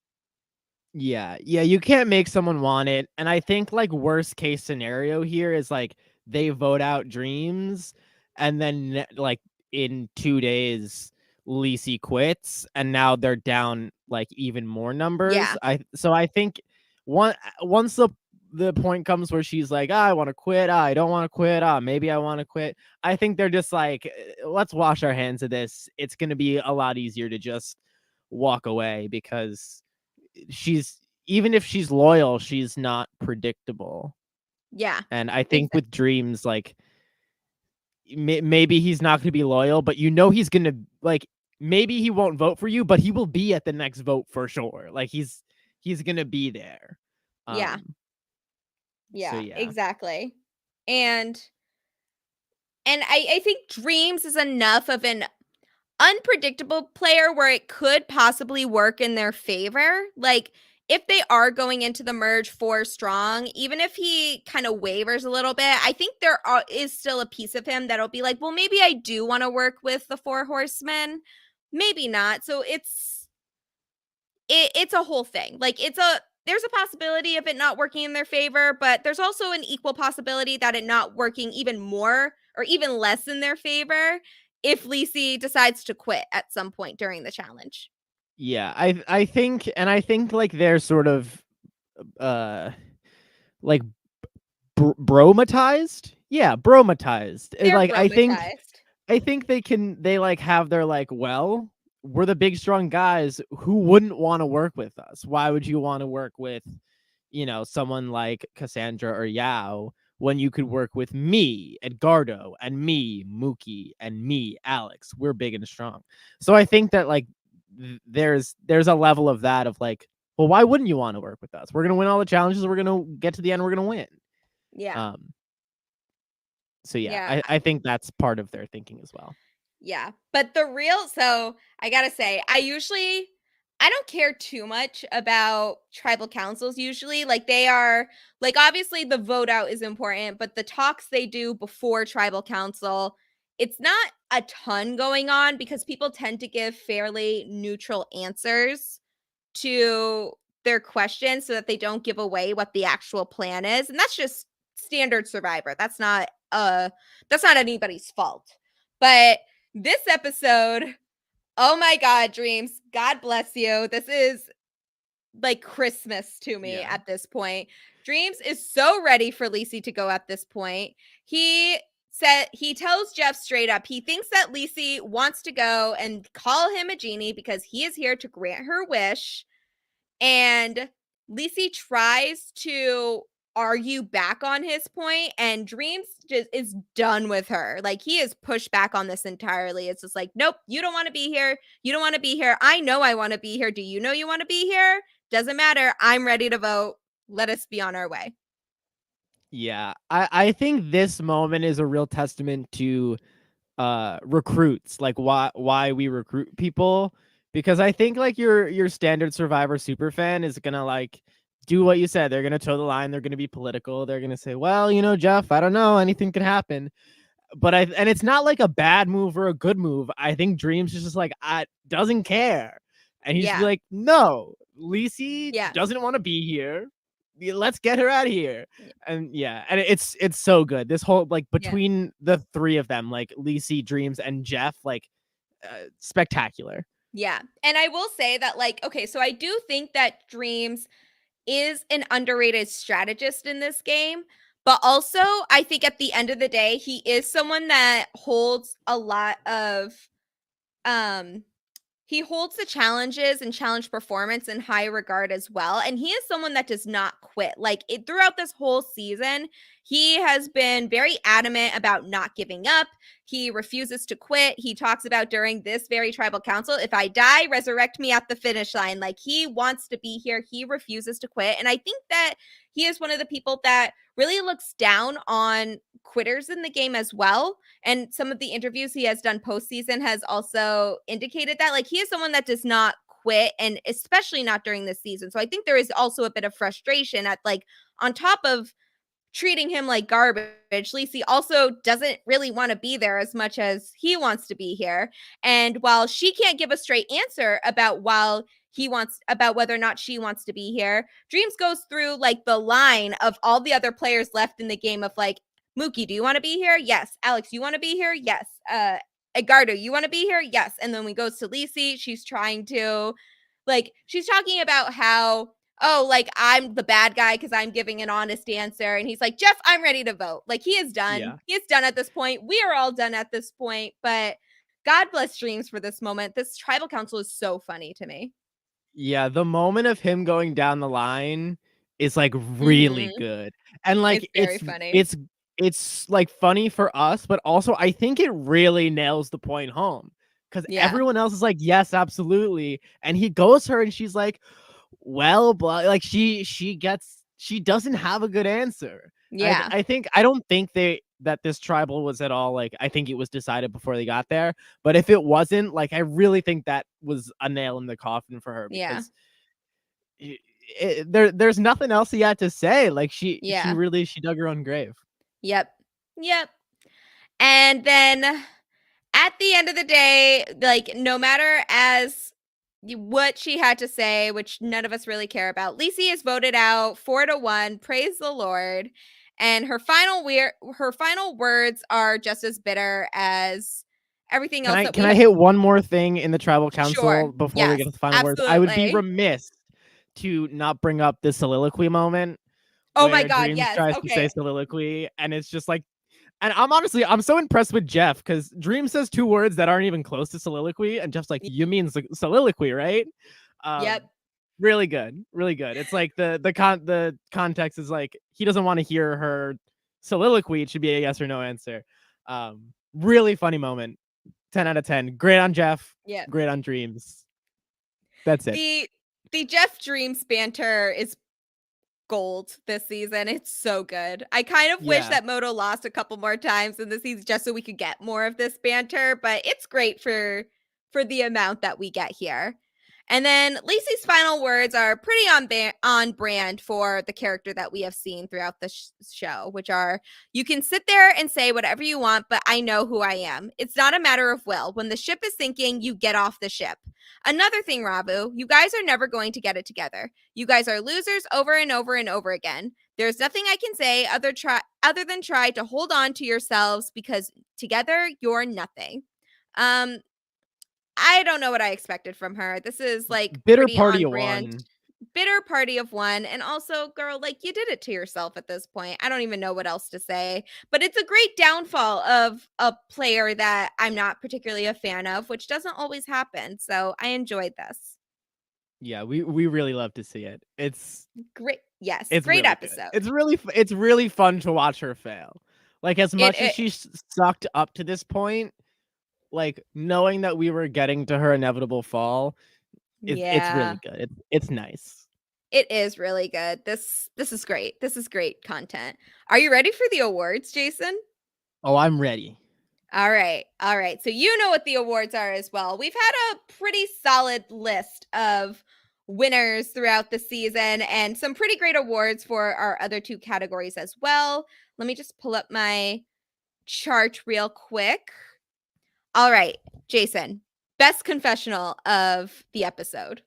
B: Yeah, you can't make someone want it, and I think, like, worst case scenario here is, like, they vote out Dreams, and then, like, in 2 days, Lacey quits, and now they're down, like, even more numbers.
A: Yeah.
B: I think once the point comes where she's like, "Ah, I wanna quit. Ah, I don't wanna quit. Ah, maybe I wanna quit." I think they're just like, "Let's wash our hands of this. It's gonna be a lot easier to just walk away because she's even if she's loyal, she's not predictable."
A: Yeah.
B: And I think
A: Exactly.
B: with Dreams, like maybe he's not going to be loyal, but he's going to like maybe he won't vote for you, but he will be at the next vote for sure. Like he's going to be there.
A: Yeah.
B: Um so
A: Yeah.
B: yeah.
A: Exactly. And I think Dreams is enough of an unpredictable player where it could possibly work in their favor. Like, if they are going into the merge 4 strong, even if he kind of wavers a little bit, I think is still a piece of him that'll be like, well, maybe I do want to work with the 4 horsemen, maybe not. So it's a whole thing. Like, there's a possibility of it not working in their favor, but there's also an equal possibility that it not working even more or even less in their favor if Lacey decides to quit at some point during the challenge.
B: Yeah, I think like they're sort of uh like bromatized. Yeah, bromatized.
A: They're
B: Like
A: bromatized.
B: I think they like have their like, well, we're the big strong guys. Who wouldn't want to work with us? Why would you want to work with, someone like Cassandra or Yao when you could work with me, Edgardo, and me, Mookie, and me, Alex? We're big and strong. So I think that like there's a level of that of like, well, why wouldn't you want to work with us? We're gonna win all the challenges. We're gonna get to the end. We're gonna win.
A: Yeah.
B: Um, so yeah,
A: Yeah.
B: I think that's part of their thinking as well.
A: Yeah. But so I gotta say, I don't care too much about tribal councils usually. Like, they are, like, obviously the vote out is important, but the talks they do before tribal council, it's not a ton going on because people tend to give fairly neutral answers to their questions so that they don't give away what the actual plan is. And that's just standard Survivor. That's not anybody's fault. But this episode, oh my god, Dreams, God bless you. This is like Christmas to me
B: Yeah.
A: at this point. Dreams is so ready for Lacey to go at this point. He tells Jeff straight up he thinks that Lacey wants to go and call him a genie because he is here to grant her wish. And Lacey tries to argue back on his point, and Dreams just is done with her. Like, he is pushed back on this entirely. It's just like, nope, you don't want to be here. You don't want to be here. I know I want to be here. Do you know you want to be here? Doesn't matter. I'm ready to vote. Let us be on our way.
B: Yeah. I think this moment is a real testament to recruits, like why we recruit people, because I think like your standard Survivor super fan is gonna like do what you said. They're gonna toe the line, they're gonna be political, they're gonna say, well, Jeff, I don't know, anything could happen. But and it's not like a bad move or a good move. I think Dreams is just like, I doesn't care. And he should be
A: Yeah.
B: like, no, Lacey
A: Yeah.
B: doesn't want to be here. Let's get her out of here.
A: Yeah.
B: And yeah, and it's so good. This whole like
A: Yeah.
B: between the three of them, like Lacey, Dreams, and Jeff, like spectacular.
A: Yeah. And I will say that, like, okay, so I do think that Dreams is an underrated strategist in this game. But also, I think at the end of the day, he is someone that holds a lot of um he holds the challenges and challenge performance in high regard as well. And he is someone that does not quit. Like, throughout this whole season, he has been very adamant about not giving up. He refuses to quit. He talks about during this very tribal council, if I die, resurrect me at the finish line. Like, he wants to be here. He refuses to quit. And I think that he is one of the people that really looks down on quitters in the game as well. And some of the interviews he has done postseason has also indicated that, like, he is someone that does not quit, and especially not during this season. So I think there is also a bit of frustration at like on top of treating him like garbage. Lacey also doesn't really want to be there as much as he wants to be here. And while she can't give a straight answer about whether or not she wants to be here, Dreams goes through like the line of all the other players left in the game of like, Mookie, do you want to be here? Yes. Alex, you want to be here? Yes. Edgardo, you want to be here? Yes. And then we goes to Lacey. She's talking about how, oh, like I'm the bad guy because I'm giving an honest answer. And he's like, Jeff, I'm ready to vote. Like he is done.
B: Yeah.
A: He is done at this point. We are all done at this point. But God bless Dreams for this moment. This tribal council is so funny to me.
B: Yeah, the moment of him going down the line is like really
A: Mm-hmm.
B: good. And like
A: It's very funny.
B: it's like funny for us, but also I think it really nails the point home cuz
A: Yeah.
B: everyone else is like, "Yes, absolutely." And he goes her and she's like, "Well, but like she doesn't have a good answer."
A: Yeah.
B: I don't think that this tribal was at all like I think it was decided before they got there, but if it wasn't, like I really think that was a nail in the coffin for her
A: Yeah.
B: because there's nothing else he had to say. Like
A: Yeah.
B: she dug her own grave.
A: Yep. Yep. And then at the end of the day, like no matter as what she had to say, which none of us really care about, Lacey is voted out 4-1. Praise the Lord. And her final words are just as bitter as everything else that
B: Can
A: we
B: I
A: have.
B: hit one more thing in the tribal council
A: Sure.
B: before we get
A: Yes.
B: to the final words? I would be
A: Absolutely.
B: remiss to not bring up the soliloquy moment
A: Oh my
B: where
A: God.
B: Dreams
A: Yes.
B: tries to say
A: Okay.
B: soliloquy, and it's just like, and I'm so impressed with Jeff because Dream says two words that aren't even close to soliloquy, and Jeff's like, "You mean soliloquy, right?"
A: Yep.
B: Um, really good, really good. It's like the context is like he doesn't want to hear her soliloquy. It should be a yes or no answer. Really funny moment. 10 out of 10. Great on Jeff.
A: Yep.
B: Great on Dreams. That's it.
A: The Jeff Dreams banter is gold this season. It's so good. I kind of wish
B: Yeah.
A: that Moto lost a couple more times in the season just so we could get more of this banter, but it's great for the amount that we get here. And then Lacey's final words are pretty on brand for the character that we have seen throughout the show, which are, you can sit there and say whatever you want, but I know who I am. It's not a matter of will. When the ship is sinking, you get off the ship. Another thing, Rabu, you guys are never going to get it together. You guys are losers over and over and over again. There's nothing I can say other than try to hold on to yourselves because together you're nothing. I don't know what I expected from her. This is like
B: Bitter
A: pretty
B: party
A: on
B: of
A: brand.
B: one.
A: Bitter party of one. And also, girl, like you did it to yourself at this point. I don't even know what else to say. But it's a great downfall of a player that I'm not particularly a fan of, which doesn't always happen. So I enjoyed this.
B: Yeah, we really love to see it.
A: Great. Yes.
B: It's
A: Great
B: really good.
A: episode.
B: It's really fun to watch her fail. Like as
A: It,
B: much as
A: it
B: she's sucked up to this point, like knowing that we were getting to her inevitable fall, it's really
A: yeah.
B: good. It's nice.
A: It is really good. This is great. This is great content. Are you ready for the awards, Jason?
B: Oh, I'm ready.
A: All right. All right. So you know what the awards are as well. We've had a pretty solid list of winners throughout the season and some pretty great awards for our other two categories as well. Let me just pull up my chart real quick. All right, Jason, best confessional of the episode.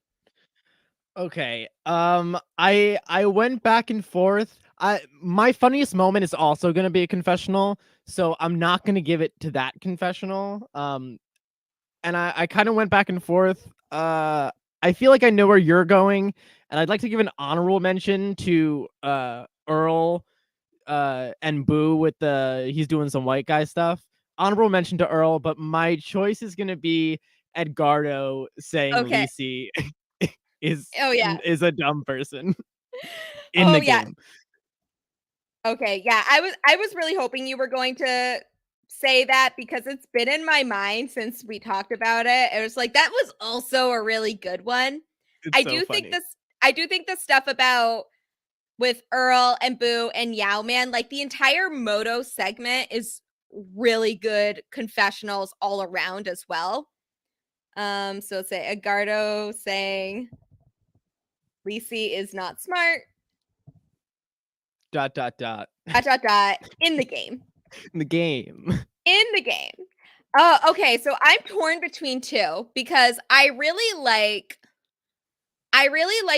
B: Okay. I went back and forth. My funniest moment is also gonna be a confessional, so I'm not gonna give it to that confessional. And I kind of went back and forth. I feel like I know where you're going, and I'd like to give an honorable mention to Earl and Boo with he's doing some white guy stuff. Honorable mention to Earl, but my choice is gonna be Edgardo saying
A: Okay.
B: Lacey is
A: Oh yeah.
B: is a dumb person in
A: Oh
B: the
A: yeah.
B: game.
A: Okay, yeah, I was really hoping you were going to say that because it's been in my mind since we talked about it. It was like that was also a really good one.
B: It's
A: I
B: so
A: do think
B: funny.
A: this I do think the stuff about with Earl and Boo and Yao Man, like the entire Moto segment is really good confessionals all around as well. So let's say Agardo saying Lisi is not smart.
B: Dot dot dot.
A: In the game.
B: In the game.
A: In the game. Oh, okay. So I'm torn between two because I really like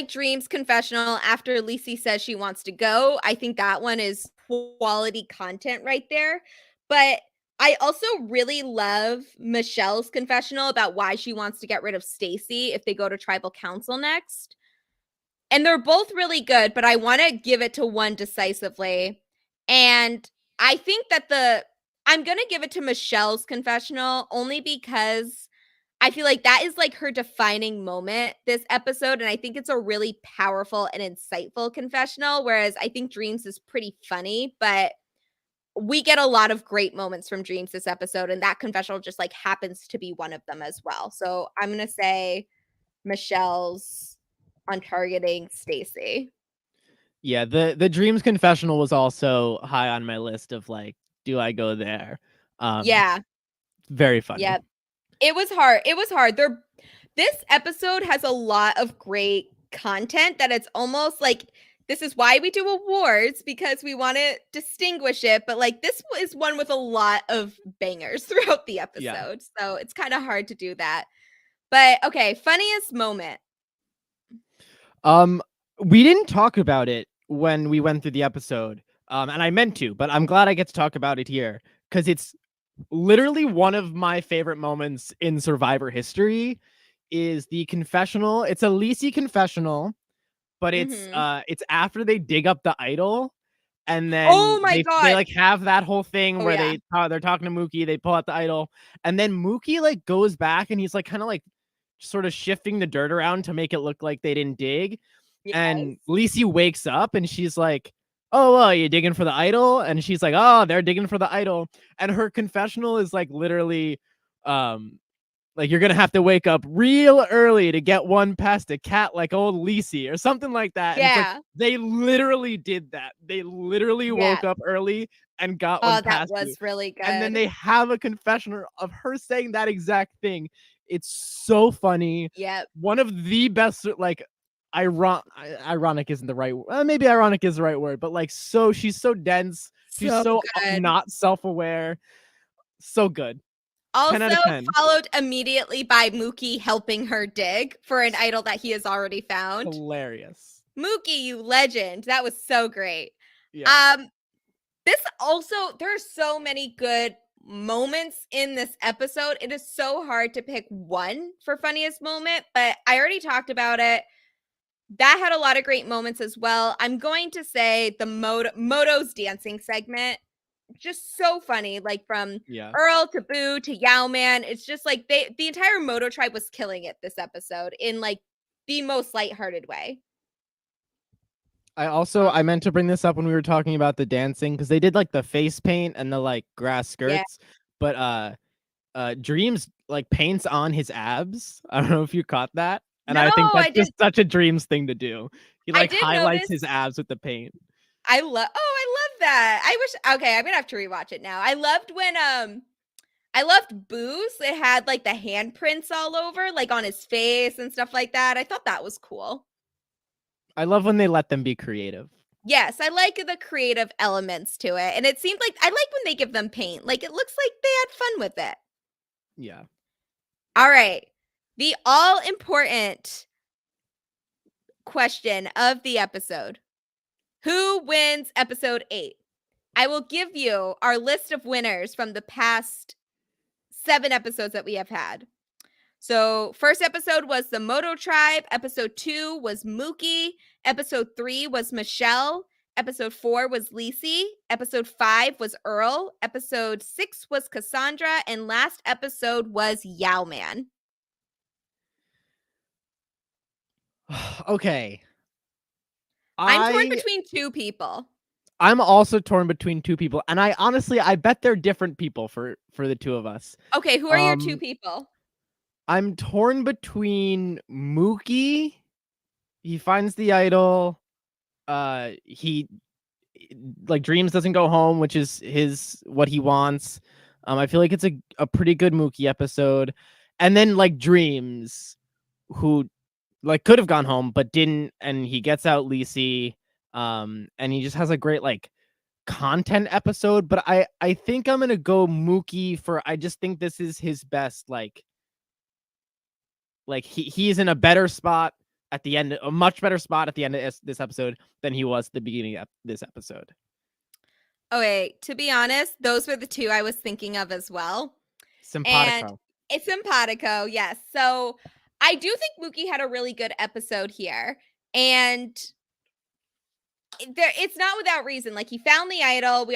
A: Dream's confessional after Lisi says she wants to go. I think that one is quality content right there. But I also really love Michelle's confessional about why she wants to get rid of Stacy if they go to tribal council next. And they're both really good, but I want to give it to one decisively. And I think that I'm going to give it to Michelle's confessional only because I feel like that is like her defining moment this episode. And I think it's a really powerful and insightful confessional. Whereas I think Dreams is pretty funny, but we get a lot of great moments from Dreams this episode. And that confessional just like happens to be one of them as well. So I'm going to say Michelle's on targeting Stacy.
B: Yeah, the Dreams confessional was also high on my list of like, do I go there?
A: Yeah.
B: Very funny.
A: Yep. It was hard. It was hard. This episode has a lot of great content that it's almost like this is why we do awards because we want to distinguish it. But like this is one with a lot of bangers throughout the episode.
B: Yeah.
A: So it's kind of hard to do that. But okay, funniest moment.
B: We didn't talk about it when we went through the episode. And I meant to, but I'm glad I get to talk about it here because it's literally one of my favorite moments in Survivor history is the confessional. It's a Lisi confessional, but it's after they dig up the idol and then
A: Oh my God.
B: they like have that whole thing where
A: yeah.
B: they're talking to Mookie, they pull out the idol, and then Mookie like goes back and he's like kind of like sort of shifting the dirt around to make it look like they didn't dig.
A: Yes.
B: And Lisi wakes up and she's like, oh, well, you digging for the idol? And she's like, oh, they're digging for the idol. And her confessional is like literally like you're gonna have to wake up real early to get one past a cat like old Lisi or something like that. And it's like they literally did that. They literally woke up early and got one past
A: that was
B: you.
A: really good.
B: And then they have a confessional of her saying that exact thing. It's so funny.
A: Yep.
B: One of the best, like, ironic isn't the right word. Maybe ironic is the right word, but like, so she's so dense. She's so not self-aware. So good.
A: Also followed immediately by Mookie helping her dig for an idol that he has already found.
B: Hilarious.
A: Mookie, you legend. That was so great.
B: Yeah.
A: This also, there are so many good moments in this episode. It is so hard to pick one for funniest moment, but I already talked about it. That had a lot of great moments as well. I'm going to say the Moto's dancing segment. Just so funny, like from Earl to Boo to Yao Man. It's just like the entire Moto tribe was killing it this episode in like the most lighthearted way.
B: I meant to bring this up when we were talking about the dancing because they did like the face paint and the like grass skirts, but Dreams like paints on his abs. I don't know if you caught that. And I think that's just such a Dreams thing to do. He like highlights his abs with the paint.
A: I love that. I wish okay, I'm gonna have to rewatch it now. I loved when I loved Boo's. It had like the handprints all over, like on his face and stuff like that. I thought that was cool.
B: I love when they let them be creative.
A: Yes, I like the creative elements to it. And it seemed like I like when they give them paint. Like it looks like they had fun with it.
B: Yeah.
A: All right. The all important question of the episode. Who wins episode 8? I will give you our list of winners from the past 7 episodes that we have had. So, first episode was the Moto Tribe. Episode 2 was Mookie. Episode 3 was Michelle. Episode 4 was Lisi. Episode 5 was Earl. Episode 6 was Cassandra. And last episode was Yao Man.
B: Okay.
A: I'm torn between 2 people.
B: I'm also torn between 2 people. And I honestly, I bet they're different people for the 2 of us.
A: Okay, who are your 2 people?
B: I'm torn between Mookie. He finds the idol. He like Dreams doesn't go home, which is what he wants. I feel like it's a pretty good Mookie episode. and then like Dreams, who like could have gone home but didn't, and he gets out Lisi, and he just has a great like content episode. But I think I'm gonna go Mookie for, I just think this is his best, like he's in a better spot at the end, a much better spot at the end of this episode than he was at the beginning of this episode.
A: Okay, to be honest, those were the two I was thinking of as well. And
B: Simpatico.
A: it's simpatico, yes. So I do think Mookie had a really good episode here. And it's not without reason. Like, he found the idol. We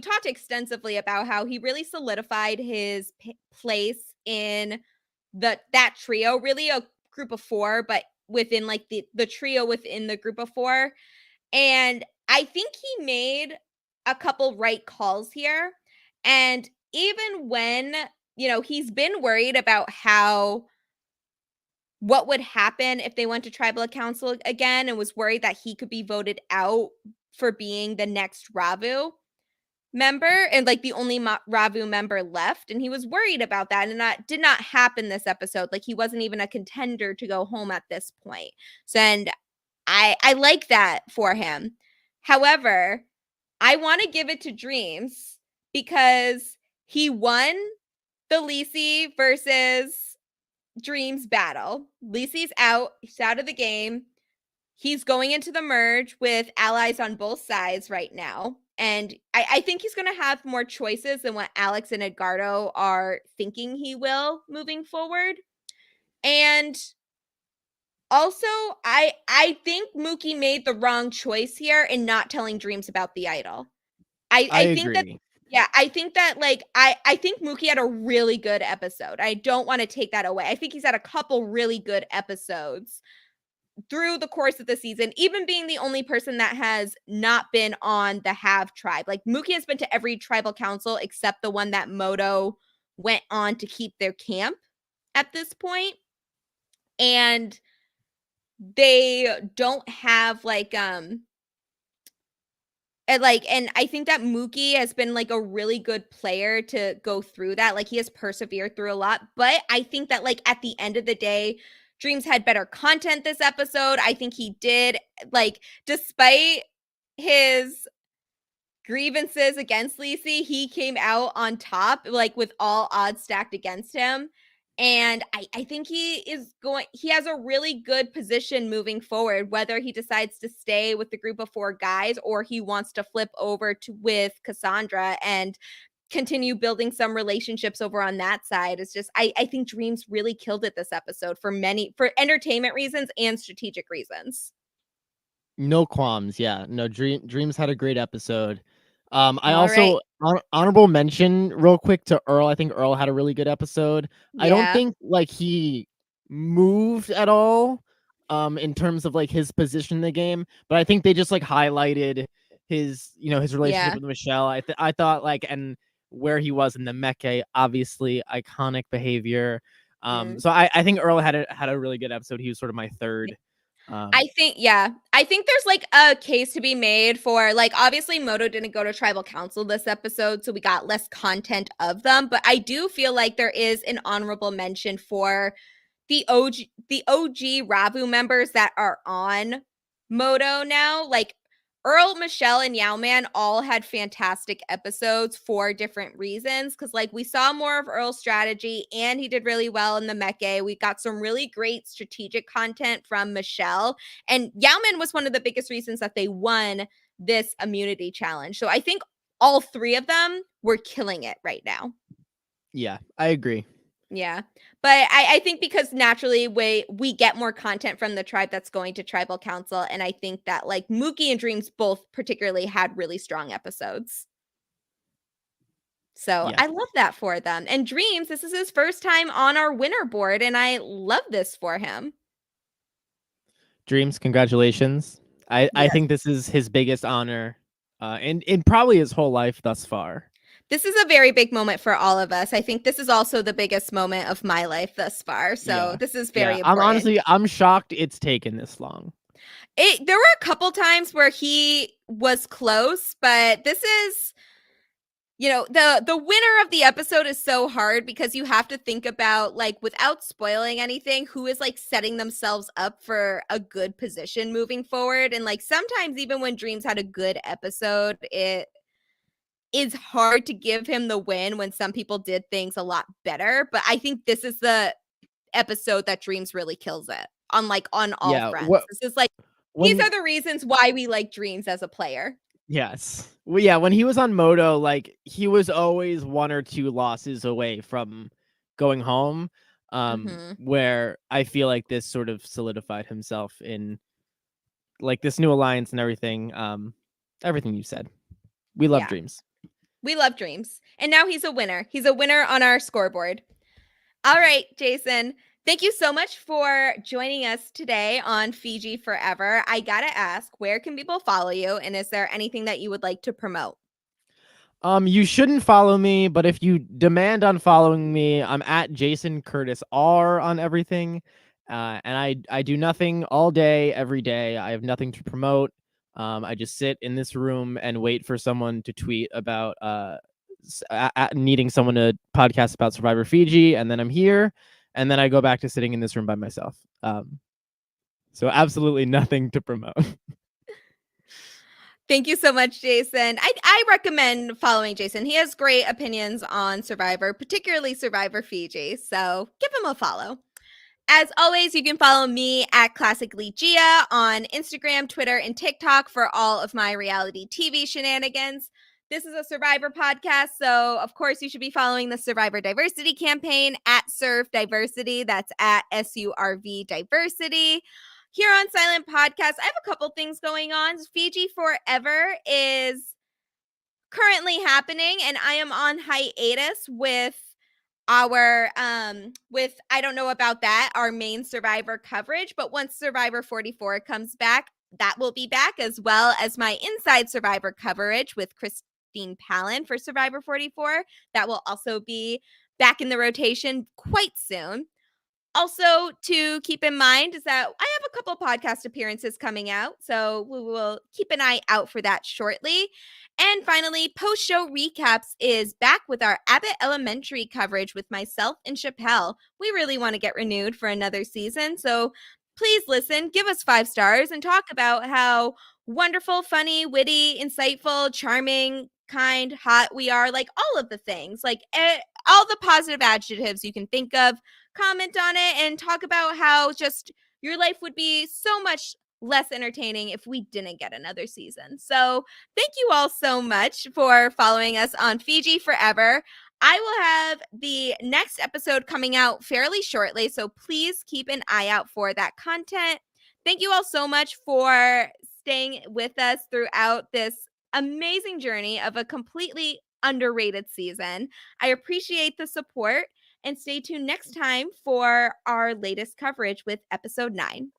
A: talked extensively about how he really solidified his place in that trio, really a group of four, but within like the trio within the group of four. And I think he made a couple right calls here. And even when, he's been worried about what would happen if they went to tribal council again, and was worried that he could be voted out for being the next Ravu member and like the only Ravu member left. And he was worried about that. And that did not happen this episode. Like, he wasn't even a contender to go home at this point. So, and I like that for him. However, I want to give it to Dreams because he won the Lisi versus Dreams battle. Lisi's out. He's out of the game. He's going into the merge with allies on both sides right now. And I think he's going to have more choices than what Alex and Edgardo are thinking he will moving forward. And also, I think Mookie made the wrong choice here in not telling Dreams about the idol. I think that,
B: agree.
A: yeah, I think that like I think Mookie had a really good episode. I don't want to take that away. I think he's had a couple really good episodes through the course of the season, even being the only person that has not been on the Have tribe. Like, Mookie has been to every tribal council except the one that Moto went on to keep their camp at this point. And they don't have and I think that Mookie has been like a really good player to go through that. Like, he has persevered through a lot, but I think that like at the end of the day, Dreams had better content this episode. I think he did, like, despite his grievances against Lisi, he came out on top, like, with all odds stacked against him. And I think he has a really good position moving forward, whether he decides to stay with the group of four guys or he wants to flip over with Cassandra and continue building some relationships over on that side. It's just, I think Dreams really killed it this episode for entertainment reasons and strategic reasons.
B: No qualms. Yeah. No, Dreams had a great episode. I
A: All right.
B: also honorable mention real quick to Earl. I think Earl had a really good episode. I don't
A: Yeah.
B: think like he moved at all in terms of like his position in the game, but I think they just like highlighted his, his relationship
A: Yeah.
B: with Michelle. I thought like, and where he was in the Meke, obviously iconic behavior. So I think Earl had a really good episode. He was sort of my third.
A: I think there's like a case to be made for, like, obviously Moto didn't go to tribal council this episode, so we got less content of them, but I do feel like there is an honorable mention for the OG Ravu members that are on Moto now. Like, Earl, Michelle, and Yowman all had fantastic episodes for different reasons. Because, like, we saw more of Earl's strategy, and he did really well in the Meke. We got some really great strategic content from Michelle. And Yowman was one of the biggest reasons that they won this immunity challenge. So I think all three of them were killing it right now.
B: Yeah, I agree.
A: Yeah. But I think because naturally we get more content from the tribe that's going to tribal council. And I think that like Mookie and Dreams both particularly had really strong episodes. So
B: Yes.
A: I love that for them. And Dreams, this is his first time on our winner board. And I love this for him.
B: Dreams, congratulations. I
A: Yes.
B: think this is his biggest honor in probably his whole life thus far.
A: This is a very big moment for all of us. I think this is also the biggest moment of my life thus far. So
B: Yeah.
A: this is
B: Yeah.
A: very important.
B: I'm shocked it's taken this long.
A: There were a couple times where he was close, but this is the winner of the episode is so hard because you have to think about, like, without spoiling anything, who is like setting themselves up for a good position moving forward. And like sometimes even when Dreams had a good episode, it is hard to give him the win when some people did things a lot better. But I think this is the episode that Dreams really kills it on all
B: Yeah,
A: fronts. This is like, these
B: when
A: are the reasons why we like Dreams as a player.
B: yes. Well, yeah, when he was on Moto, like, he was always 1 or 2 losses away from going home,
A: Hmm.
B: where I feel like this sort of solidified himself in, like, this new alliance and everything, everything you said. We love
A: Yeah,
B: Dreams.
A: we love Dreams. And now he's a winner. He's a winner on our scoreboard. All right, Jason. Thank you so much for joining us today on Fiji Forever. I gotta ask, where can people follow you? And is there anything that you would like to promote?
B: You shouldn't follow me, but if you demand on following me, I'm at Jason Curtis R on everything. And I do nothing all day, every day. I have nothing to promote. I just sit in this room and wait for someone to tweet about needing someone to podcast about Survivor Fiji, and then I'm here, and then I go back to sitting in this room by myself. So absolutely nothing to promote.
A: Thank you so much, Jason. I recommend following Jason. He has great opinions on Survivor, particularly Survivor Fiji. So give him a follow. As always, you can follow me at Classically Gia on Instagram, Twitter, and TikTok for all of my reality TV shenanigans. This is a Survivor podcast, so of course you should be following the Survivor Diversity campaign at Serve Diversity. That's at SURV Diversity. Here on Silent Podcast, I have a couple things going on. Fiji Forever is currently happening, and I am on hiatus with I don't know about that, our main Survivor coverage, but once Survivor 44 comes back, that will be back, as well as my Inside Survivor coverage with Christine Palin for Survivor 44. That will also be back in the rotation quite soon. Also, to keep in mind is that I have a couple podcast appearances coming out, so we will keep an eye out for that shortly. And finally, post show recaps is back with our Abbott Elementary coverage with myself and Chappelle. We really want to get renewed for another season, so please listen, give us 5 stars, and talk about how wonderful, funny, witty, insightful, charming, kind, hot we are. Like all of the things, like all the positive adjectives you can think of. Comment on it and talk about how just your life would be so much less entertaining if we didn't get another season. So, thank you all so much for following us on Fiji Forever. I will have the next episode coming out fairly shortly, so please keep an eye out for that content. Thank you all so much for staying with us throughout this amazing journey of a completely underrated season. I appreciate the support, and stay tuned next time for our latest coverage with episode 9.